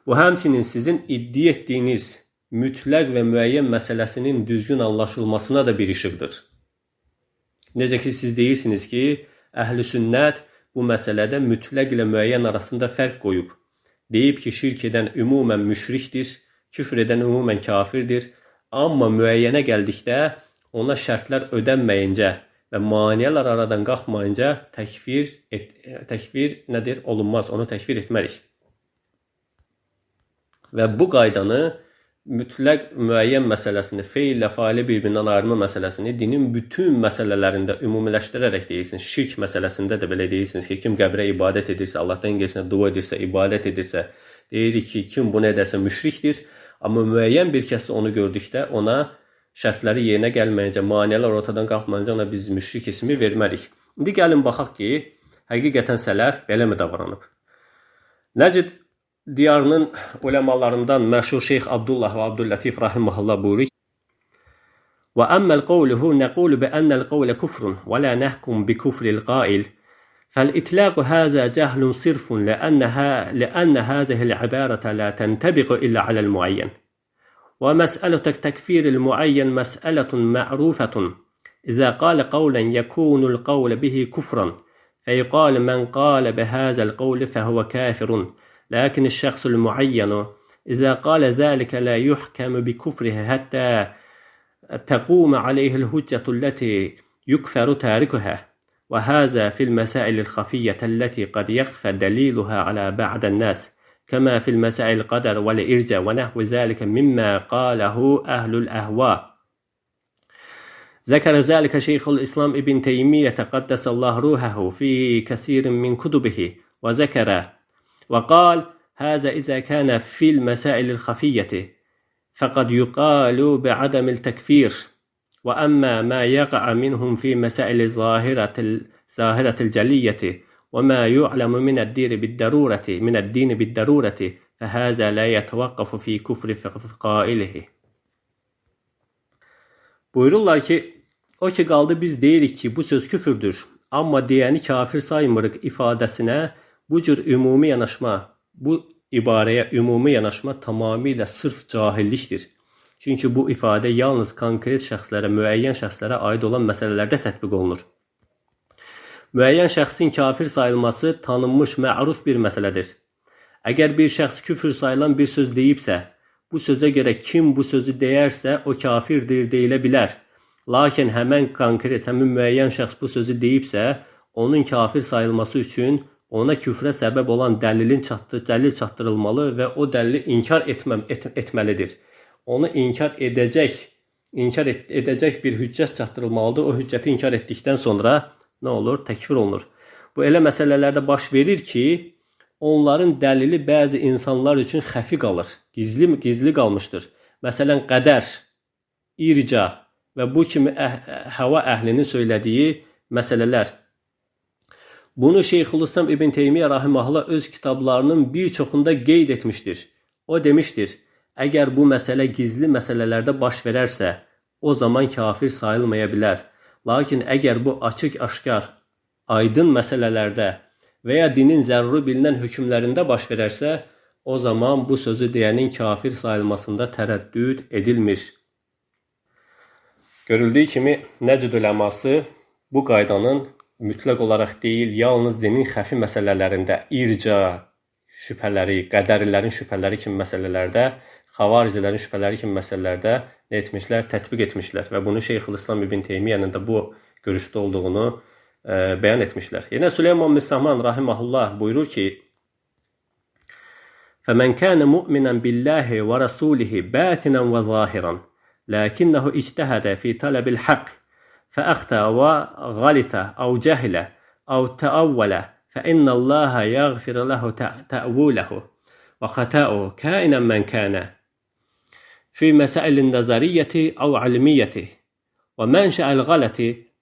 Bu, həmçinin sizin iddia etdiyiniz mütləq və müəyyən məsələsinin düzgün anlaşılmasına da bir işıqdır. Necə ki, siz deyirsiniz ki, əhl-i sünnət bu məsələdə mütləq ilə müəyyən arasında fərq qoyub. Deyib ki, şirk edən ümumən müşrikdir, küfr edən ümumən kafirdir. Amma müəyyənə gəldikdə ona şərtlər ödənməyincə və maniyələr aradan qalxmayınca təkfir nədir? Olunmaz, onu təkfir etmərik. Və bu qaydanı mütləq müəyyən məsələsini, feillə faili bir-birindən ayırma məsələsini dinin bütün məsələlərində ümumiləşdirərək deyirsiniz. Şirk məsələsində də belə deyirsiniz ki, kim qəbrə ibadət edirsə, Allahdan qeyrisinə dua edirsə, ibadət edirsə, deyirik ki, kim bunu edərsə müşrikdir. Amma müəyyən bir kəs onu gördükdə ona şərtləri yerinə gəlməyincə, maniyələr ortadan qalxmayınca ona biz müşrik ismi vermərik. İndi gəlin baxaq ki, həqiqətən sələf belə mi davranıb? Nəcid diyarının uləmalarından məşhur Şeyx Abdullah və Abdüllatif rahiməhullah buyurur. وَأَمَّا الْقَوْلُهُ نَقُولُ بِأَنَّ الْقَوْلَ كُفْرٌ وَلَا نَحْكُمْ بِكُفْرِ الْقَائِلِ فالإطلاق هذا جهل صرف لأن هذه العبارة لا تنطبق إلا على المعين ومسألة تكفير المعين مسألة معروفة إذا قال قولا يكون القول به كفرا فيقال من قال بهذا القول فهو كافر لكن الشخص المعين إذا قال ذلك لا يحكم بكفره حتى تقوم عليه الحجة التي يكفر تاركها وهذا في المسائل الخفية التي قد يخفى دليلها على بعض الناس كما في المسائل القدر والإرجاء ونحو ذلك مما قاله أهل الأهواء. ذكر ذلك شيخ الإسلام ابن تيمية قدس الله روحه في كثير من كتبه وقال هذا إذا كان في المسائل الخفية فقد يقال بعدم التكفير وأما ما يقع منهم في مسائل الظاهرة الجلية وما يعلم من الدين بالضرورة فهذا لا يتوقف في كفر قائله. Buyururlar ki, o ki qaldı biz deyirik ki, bu söz küfürdür, amma deyəni kafir saymırıq ifadəsinə bu cür ümumi yanaşma, bu ibarəyə ümumi yanaşma tamamilə sırf cahillikdir. Çünki bu ifadə yalnız konkret şəxslərə, müəyyən şəxslərə aid olan məsələlərdə tətbiq olunur. Müəyyən şəxsin kafir sayılması tanınmış, məruf bir məsələdir. Əgər bir şəxs küfür sayılan bir söz deyibsə, bu sözə görə kim bu sözü deyərsə o kafirdir deyilə bilər. Lakin həmən konkret, həmin müəyyən şəxs bu sözü deyibsə, onun kafir sayılması üçün ona küfrə səbəb olan dəlil çatdırılmalı və o dəlili inkar etməlidir. Onu inkar edəcək bir hüccət çatdırılmalıdır. O hüccəti inkar etdikdən sonra nə olur? Təkfir olunur. Bu elə məsələlərdə baş verir ki, onların dəlili bəzi insanlar üçün xəfi qalır, gizli qalmışdır. Məsələn, qədər, irca və bu kimi hava əhlinin söylədiyi məsələlər. Bunu Şeyxülislam İbn Teymiyyə rahimehullah öz kitablarının bir çoxunda qeyd etmişdir. O demişdir, əgər bu məsələ gizli məsələlərdə baş verərsə, o zaman kafir sayılmaya bilər. Lakin əgər bu açıq-aşkar, aydın məsələlərdə və ya dinin zəruri bilinən hökmlərində baş verərsə, o zaman bu sözü deyənin kafir sayılmasında tərəddüd edilmir. Görüldüyü kimi, Nəcd uləması bu qaydanın mütləq olaraq deyil, yalnız dinin xəfi məsələlərində, irca şübhələri, qədərilərin şübhələri kimi məsələlərdə, xavaricilərin şübhələri kimi məsələlərdə nə etmişlər? Tətbiq etmişlər və bunu Şeyxülislam İbn Teymiyyənin də bu görüşdə olduğunu bəyan etmişlər. Yenə Süleyman bin Sahman rahimehullah buyurur ki, فَمَنْ كَانَ مُؤْمِنًا بِاللّٰهِ وَرَسُولِهِ بَاتِنًا وَظَاهِرًا لَكِنَّهُ اجْتَهَدَ فِي طَلَبِ الْحَقِّ فَأَخْطَأَ وَغَلِطَ أَوْ جَهِلَ أَوْ تَأَوَّلَ فَإِنَّ اللّٰهَ يَغْفِرُ لَهُ تَأْوِيلَهُ وَخَطَأُهُ كَائِنًا مَنْ كَانَ في مسائل النظرية أو علمية ومنشأ الغلط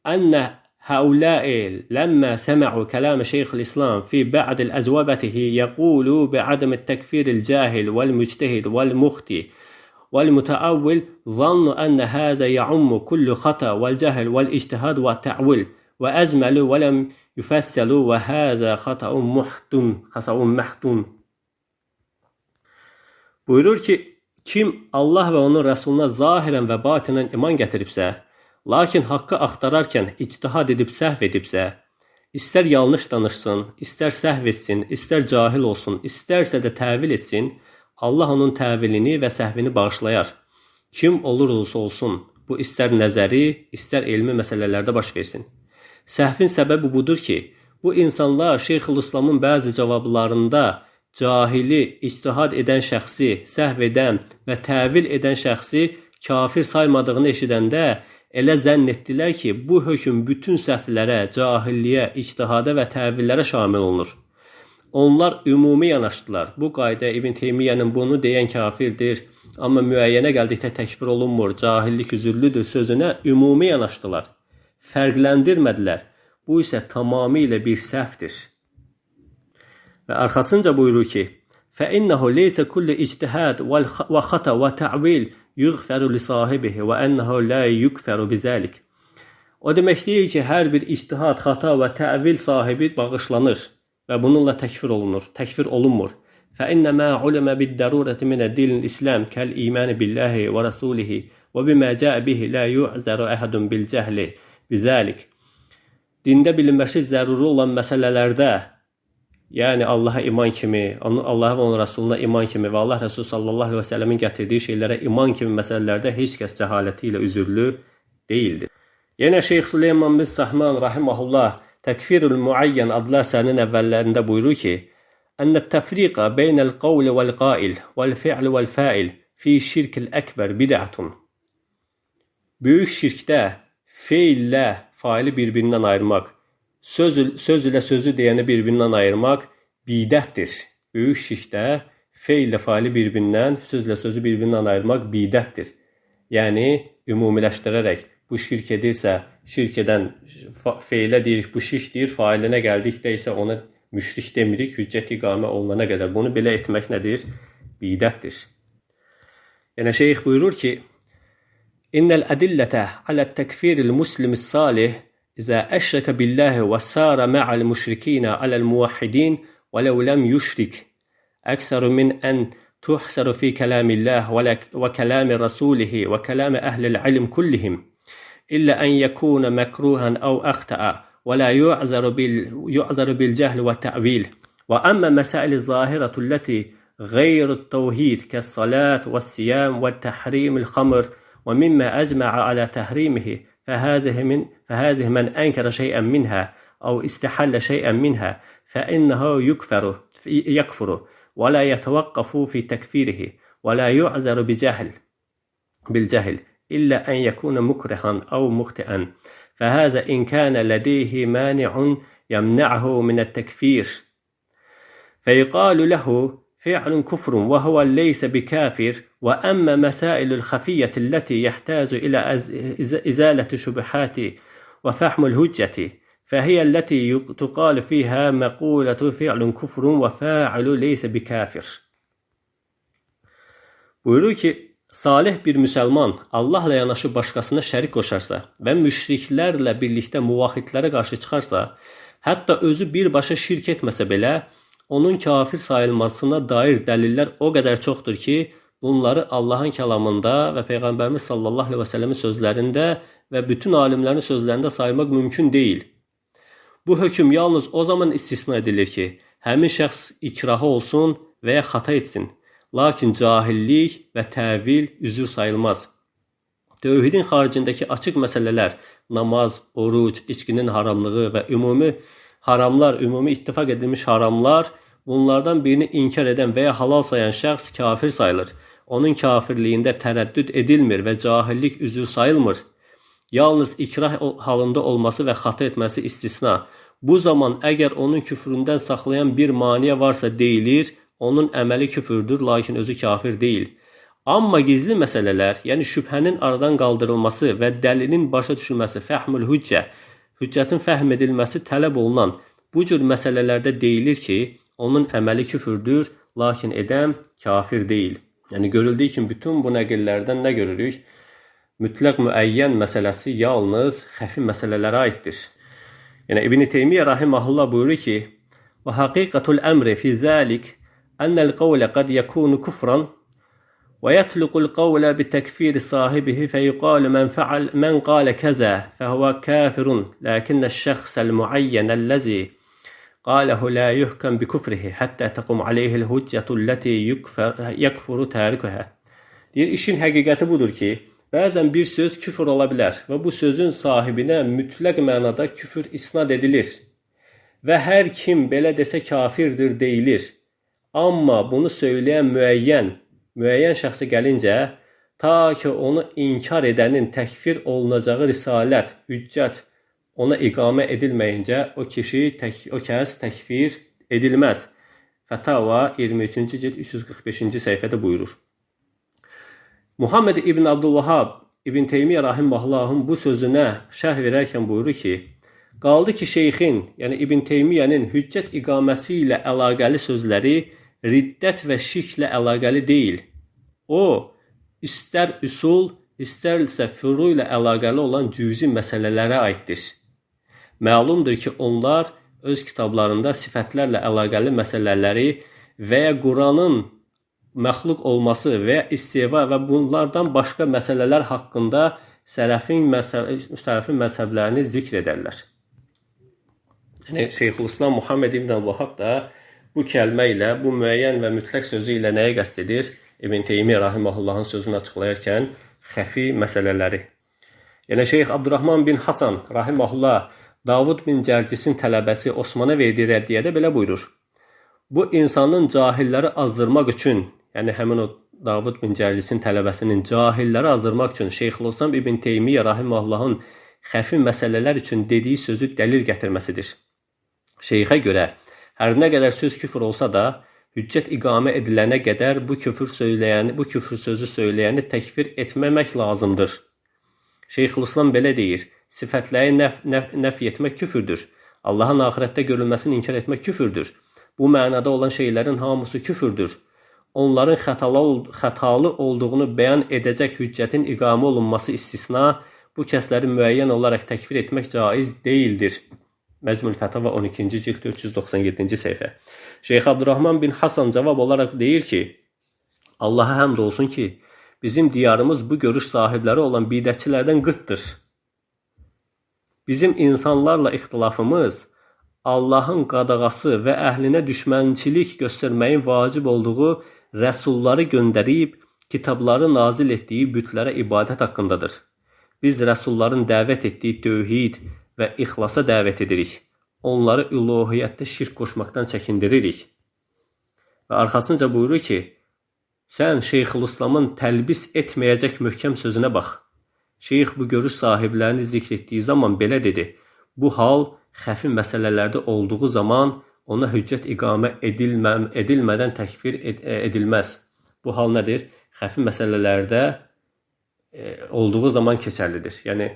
أن هؤلاء لما سمعوا كلام شيخ الإسلام في بعض الأجوبته يقولوا بعدم التكفير الجاهل والمجتهد والمخطئ والمتأول ظنوا أن هذا يعم كل خطأ والجهل والاجتهاد والتأويل وأجملوا ولم يفسلوا وهذا خطأ محتون. Buyurur ki, kim Allah və onun Rəsuluna zahirən və batinən iman gətiribsə, lakin haqqı axtararkən ictihad edib səhv edibsə, istər yanlış danışsın, istər səhv etsin, istər cahil olsun, istərsə də təvil etsin, Allah onun təvilini və səhvini bağışlayar. Kim olursa olsun, bu istər nəzəri, istər elmi məsələlərdə baş versin. Səhvin səbəbi budur ki, bu insanlar Şeyxülislamın bəzi cavablarında cahili, ictihad edən şəxsi, səhv edən və təvil edən şəxsi kafir saymadığını eşidəndə elə zənn etdilər ki, bu hökm bütün səhvlərə, cahilliyə, ictihada və təvillərə şamil olunur. Onlar ümumi yanaşdılar. Bu qayda İbn Teymiyyənin bunu deyən kafirdir, amma müəyyənə gəldikdə təkfir olunmur, cahillik üzürlüdür sözünə ümumi yanaşdılar. Fərqləndirmədilər. Bu isə tamamilə bir səhvdir. Və arxasınca buyurur ki, فَإِنَّهُ لَيْسَ كُلُّ اجْتِهَادٍ وَخَطَأٍ وَتَأْوِيلٍ يُغْفَرُ لِصَاحِبِهِ وَأَنَّهُ لَا يُكْفَرُ بِذَلِكَ. O demək deyil ki, hər bir ictihad, xata və təvil sahibi bağışlanır və bununla təkfir olunmur. فَإِنَّمَا عُلِمَ بِالدَّرُورَةِ مِنَ الدِّينِ الْإِسْلَامِ كَالْإِيمَانِ بِاللّٰهِ وَرَسُولِهِ وَبِمَا جَاءَ بِهِ لَا يُعْذَرُ أَحَدٌ بِالْجَهْلِ بِذَلِكَ. Dində bilinməsi zəruri olan məsələlərdə, yəni Allaha iman kimi, Allaha və onun Rasuluna iman kimi və Allah Resulü sallallahu aleyhi və səlləmin gətirdiyi şeylərə iman kimi məsələlərdə heç kəs cəhaləti ilə üzürlü deyildir. Yenə Şeyx Süleyman bin Sahman rahimehullah Təkfirul Muayyan adlı əsərinin əvvəllərində buyurur ki, Ənət təfriqə beynəl qavli vəl-qail vəl-fi'l vəl-fa'il fi şirkil əkbər bid'atun. Böyük şirkdə feillə faili bir-birindən ayırmaq, söz ilə sözü deyəni bir-birindən ayırmaq bidətdir. Böyük şirkdə feillə faili bir-birindən, sözlə sözü bir-birindən ayırmaq bidətdir. Yəni, ümumiləşdirərək, bu şirk edirsə, şirk edən feilə deyirik, bu şirkdir, failinə gəldikdə isə ona müşrik demirik, hüccət iqamə olunana qədər. Bunu belə etmək nədir? Bidətdir. Yəni, şeyx buyurur ki, İnnəl ədillətə alət təkfiril muslimis salih İzə əşrəkə billəhi və sərə mə'al müşrikinə aləl muvahhidin və ləv ləm yüşrik əksəru min ən tuhsəru fi kəlamilləh və kəlami rasulihi və kəlami əhlil ilm kullihim illə ən yəkuna məkruhən əv əxtəə və lə yu'zəru bil cəhl və tə'vil və əmmə məsəil zahirətü ləti غير التوحيد كالصلاة والصيام والتحريم الخمر ومما أجمع على تحريمه فهذه من أنكر شيئا منها أو استحل شيئا منها فإنه يكفر ولا يتوقف في تكفيره ولا يعذر بالجهل إلا أن يكون مكرها أو مخطئا فهذا إن كان لديه مانع يمنعه من التكفير فيقال له فعل كفر وهو ليس بكافر وأما مسائل الخفية التي يحتاج إلى إزالة شبهات وفهم الهجة فهي التي تقال فيها مقولة فعل كفر وفاعل ليس بكافر. Buyurur ki, salih bir müsəlman Allahla yanaşı başqasına şərik qoşarsa və müşriklərlə birlikdə muvahhidlərə qarşı çıxarsa, hətta özü birbaşa şirk etməsə belə, onun kafir sayılmasına dair dəlillər o qədər çoxdur ki, bunları Allahın kəlamında və Peyğəmbərimiz sallallahu aleyhi və səlləmin sözlərində və bütün alimlərin sözlərində saymaq mümkün deyil. Bu hökm yalnız o zaman istisna edilir ki, həmin şəxs ikrahı olsun və ya xata etsin. Lakin cahillik və təvil üzür sayılmaz. Tövhidin xaricindəki açıq məsələlər, namaz, oruc, içkinin haramlığı və ümumi ittifaq edilmiş haramlar, bunlardan birini inkar edən və ya halal sayan şəxs kafir sayılır. Onun kafirliyində tərəddüd edilmir və cahillik üzür sayılmır. Yalnız ikrah halında olması və xata etməsi istisna. Bu zaman əgər onun küfründən saxlayan bir maniyə varsa deyilir, onun əməli küfürdür, lakin özü kafir deyil. Amma gizli məsələlər, yəni şübhənin aradan qaldırılması və dəlilin başa düşülməsi, fəhmül hüccə, hüccətin fəhm edilməsi tələb olunan bu cür məsələlərdə deyilir ki, onun əməli küfürdür, lakin edən kafir deyil. Yəni görüldüyü kimi bütün bu nəqillərdən nə görürük? Mütləq müəyyən məsələsi yalnız xəfi məsələlərə aiddir. Yəni İbn Teymiyyə rahimehullah buyurur ki: "Və haqiqatul əmri fi zalik annal qawla qad yakunu kufran və yatluqul qawla bi takfir sahibihi feyqalu men qala kaza fehuve kafirun lakinne'ş-şahs'el muayyen allazi qalahu la yuhkam bi kufrihi hatta taqum alayhi'l hüccetu allati yekfuru tarikuha." Deyir, işin həqiqəti budur ki, bəzən bir söz küfür ola bilər və bu sözün sahibinə mütləq mənada küfür isnad edilir və hər kim belə desə kafirdir deyilir. Amma bunu söyləyən müəyyən şəxsə gəlincə, ta ki onu inkar edənin təkfir olunacağı risalət, hüccət ona iqamə edilməyincə o kəs təkfir edilməz. Fətava 23-cü cild 345-ci səhifədə buyurur. Muhammed İbn Abdülvahhab İbn Teymiyyə rahimehullahın bu sözünə şərh verərkən buyurur ki, qaldı ki şeyxin, yəni İbn Teymiyyənin hüccət iqaməsi ilə əlaqəli sözləri riddət və şirklə əlaqəli deyil. O, istər üsul, istərsə furu ilə əlaqəli olan cüzi məsələlərə aiddir. Məlumdur ki, onlar öz kitablarında sifətlərlə əlaqəli məsələləri və ya Quranın məxluq olması və ya istiva və bunlardan başqa məsələlər haqqında sələfin məzhəblərini zikr edərlər. Yəni, Şeyxülislam Muhammed İbn Abdülvahhab da bu kəlmə ilə, bu müəyyən və mütləq sözü ilə nəyə qəsd edir? İbn Teymiyyə rahimehullahın sözünü açıqlayarkən xəfi məsələləri. Yəni, Şeyx Abdurrahman bin Hasan rahimehullah Davud bin Cərcisin tələbəsi Osmana verdiyi rəddiyədə belə buyurur. Bu insanın cahilləri azdırmaq üçün, yəni həmin o Davud bin Cərcisin tələbəsinin cahilləri azdırmaq üçün Şeyxülislam İbn Teymiyyə rahimehullahın xəfi məsələlər üçün dediyi sözü dəlil gətirməsidir. Şeyxə görə, hər nə qədər söz küfür olsa da, hüccət iqamə edilənə qədər bu küfür sözü söyləyəni təkfir etməmək lazımdır. Şeyxülislam belə deyir, sifətləri nəf etmək küfürdür. Allahın axirətdə görülməsini inkar etmək küfürdür. Bu mənada olan şeylərin hamısı küfürdür. Onların xətalı olduğunu bəyan edəcək hüccətin iqamə olunması istisna, bu kəsləri müəyyən olaraq təkfir etmək caiz deyildir. Məcmul Fətava 12-ci cild 497-ci səhifə. Şeyx Abdurrahman bin Hasan cavab olaraq deyir ki, Allaha həmd olsun ki, bizim diyarımız bu görüş sahibləri olan bidətçilərdən qıtdır. Bizim insanlarla ixtilafımız Allahın qadağası və əhlinə düşmənçilik göstərməyin vacib olduğu rəsulları göndərib, kitabları nazil etdiyi bütlərə ibadət haqqındadır. Biz rəsulların dəvət etdiyi tövhid və ixlasa dəvət edirik. Onları üluhiyyətdə şirk qoşmaqdan çəkindiririk. Və arxasınca buyurur ki, sən Şeyxülislamın təlbis etməyəcək möhkəm sözünə bax. Şeyx bu görüş sahiblərini zikr etdiyi zaman belə dedi. Bu hal xəfi məsələlərdə olduğu zaman ona hüccət iqamə edilmədən təkfir edilməz. Bu hal nədir? Xəfi məsələlərdə olduğu zaman keçərlidir. Yəni,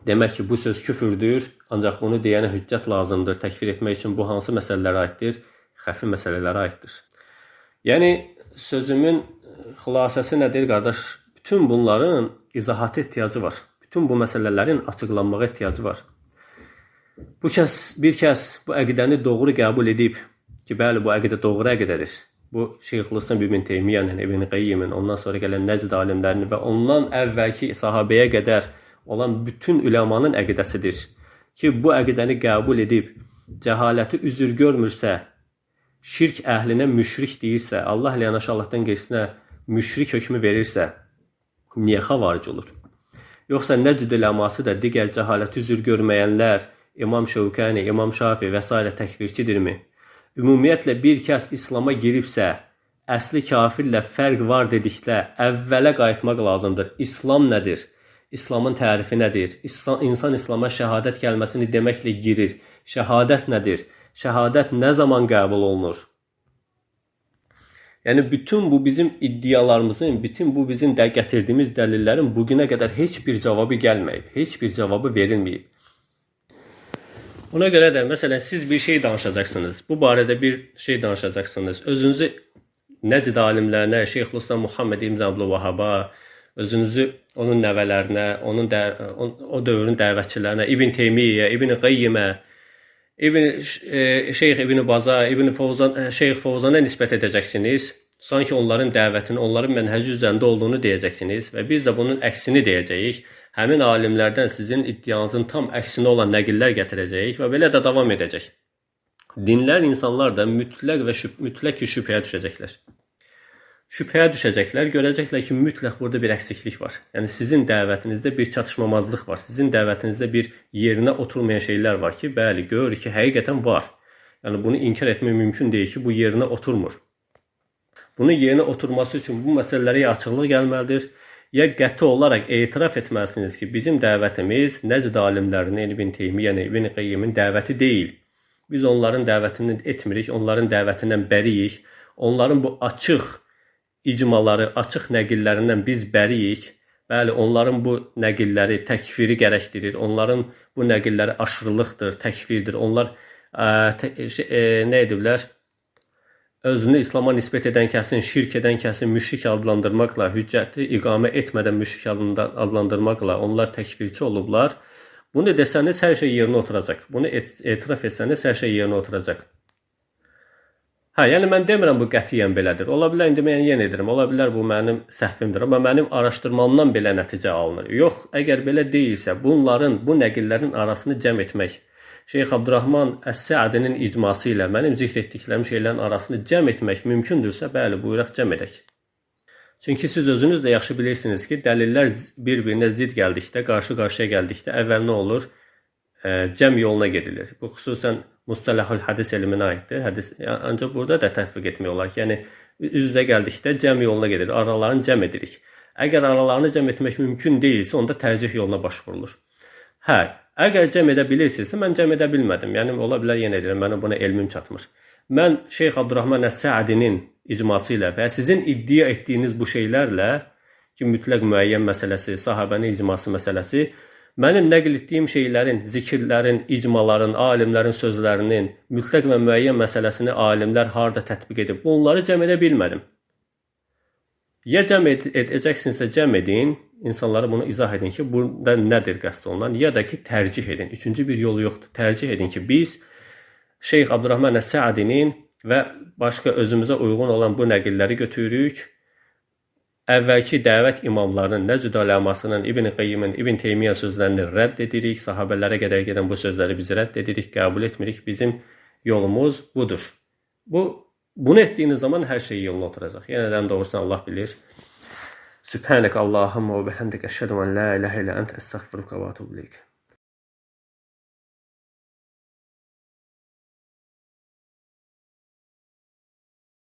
demək ki, bu söz küfürdür, ancaq bunu deyənə hüccət lazımdır. Təkfir etmək üçün bu hansı məsələlərə aiddir? Xəfi məsələlərə aiddir. Yəni, sözümün xülasəsi nədir, qardaş? Bütün bunların izahatı ehtiyacı var. Bütün bu məsələlərin açıqlanmağa ehtiyacı var. Bir kəs bu əqidəni doğru qəbul edib ki, bəli, bu əqidə doğru əqidədir. Bu, Şeyxülislam İbn Teymiyyənin, İbn Qayyimin, ondan sonra gələn Nəcd alimlərinin və ondan əvvəlki sahabəyə qədər olan bütün üləmanın əqidəsidir ki, bu əqidəni qəbul edib, cəhaləti üzr görmürsə, şirk əhlinə müşrik deyirsə, Allah ilə yanaşı Allahdan qeyrisinə müşrik hökmü verirsə, niyə xavaric olur? Yoxsa Nəcd üləması da digər cəhaləti üzr görməyənlər, İmam Şevkani, İmam Şafi və s. təkfirçidirmi? Ümumiyyətlə, bir kəs İslama giribsə, əsli kafirlə fərq var dedikdə əvvələ qayıtmaq lazımdır. İslam nədir? İslamın tərifi nədir? İnsan İslama şəhadət kəlməsini deməklə girir. Şəhadət nədir? Şəhadət nə zaman qəbul olunur? Yəni, bütün bu bizim iddialarımızın, bütün bu bizim gətirdiyimiz dəlillərin bugünə qədər heç bir cavabı gəlməyib, heç bir cavabı verilməyib. Ona görə də, məsələn, siz bir şey danışacaqsınız, bu barədə bir şey danışacaqsınız, özünüzü Nəcd alimlərinə, Şeyxülislam Muhammed İbn Abdülvahhaba, özünüzü onun nəvələrinə, o dövrün dəvətçilərinə, İbn Teymiyyə, İbn Qayyimə, Şeyx İbn Baza, Şeyx Fovzana nisbət edəcəksiniz. Sanki onların dəvətini, onların mənhəci üzərində olduğunu deyəcəksiniz və biz də bunun əksini deyəcəyik. Həmin alimlərdən sizin iddianızın tam əksinə olan nəqillər gətirəcəyik və belə də davam edəcək. Dinlər insanlar da mütləq ki, şübhəyə düşəcəklər. Şübhəyə düşəcəklər, görəcəklər ki, mütləq burada bir əksiklik var. Yəni, sizin dəvətinizdə bir çatışmamazlıq var. Sizin dəvətinizdə bir yerinə oturmayan şeylər var ki, bəli, görür ki, həqiqətən var. Yəni, bunu inkar etmək mümkün deyil ki, bu yerinə oturmur. Bunun yerinə oturması üçün bu məsələlərə açıqlıq gəlməlidir. Ya qəti olaraq etiraf etməlisiniz ki, bizim dəvətimiz Nəcd alimlərinin, İbn Teymiyyənin, İbn Qayyimin dəvəti deyil. Biz onların dəvətini etmirik, onların dəvətindən bəriyik. Onların bu açıq icmaları, açıq nəqillərindən biz bəriyik. Bəli, onların bu nəqilləri təkfiri gərəkdirir. Onların bu nəqilləri aşırılıqdır, təkfirdir. Onlar nə ediblər? Özünü İslama nisbət edən kəsin, şirk edən kəsin müşrik adlandırmaqla, hüccəti iqamə etmədən müşrik adlandırmaqla onlar təkfirçi olublar. Bunu desəniz, hər şey yerinə oturacaq. Bunu etiraf etsəniz, hər şey yerinə oturacaq. Yəni mən demirəm bu qətiyyən belədir. Ola bilər, indi mən yenə edirəm. Ola bilər bu mənim səhvimdir. Amma mənim araşdırmamdan belə nəticə alınır. Yox, əgər belə deyilsə, bunların, bu nəqillərin arasını cəm etmək, Şeyx Abdurrahman Əs-Səadinin icması ilə mənim zikr etdiklərim şeylərin arasını cəm etmək mümkündürsə, bəli, buyuraq cəm edək. Çünki siz özünüz də yaxşı bilirsiniz ki, dəlillər bir-birinə zid gəldikdə, qarşı-qarşıya gəldikdə əvvəl nə olur? Cəm yoluna gedilir. Bu, xüsusən Mustalahul Hədis elminə aiddir. Ancaq burada da tətbiq etmək olar ki, yəni üz-üzə gəldikdə cəm yoluna gedilir, aralarını cəm edirik. Əgər aralarını cəm etmək mümkün deyilsə, onda tərcih yoluna başvurulur. Əgər cəm edə bilirsinizsə, mən cəm edə bilmədim. Yəni, ola bilər yenə edirəm, mənim buna elmim çatmır. Mən Şeyx Abdurrahman Əs-Səadinin icması ilə və sizin iddia etdiyiniz bu şeylərlə ki, mütləq müəyyən məsələsi, sahabənin icması məsələsi, mənim nəql etdiyim şeylərin, zikirlərin, icmaların, alimlərin sözlərinin mütləq və müəyyən məsələsini alimlər harada tətbiq edib, bunları cəm edə bilmədim. Ya cəm edəcəksinizsə cəm edin, insanlara bunu izah edin ki, burada nədir qəsd olunan, ya da ki, tərcih edin. Üçüncü bir yolu yoxdur. Tərcih edin ki, biz Şeyx Abdurrahman Əs-Səadinin və başqa özümüzə uyğun olan bu nəqilləri götürürük. Əvvəlki dəvət imamlarının, Nəcd aləmasının, İbn Qayyimin, İbn Teymiyyə sözlərini rədd edirik. Sahabələrə qədər gedən bu sözləri biz rədd edirik, qəbul etmirik. Bizim yolumuz budur. Bunu etdiyiniz zaman hər şey yoluna oturacaq. Yenədən doğrusunu Allah bilir. Subhanək Allahumma və bihamdik əşhədu an la ilahe illə əntə əstəğfiruka və etûbu ileyk.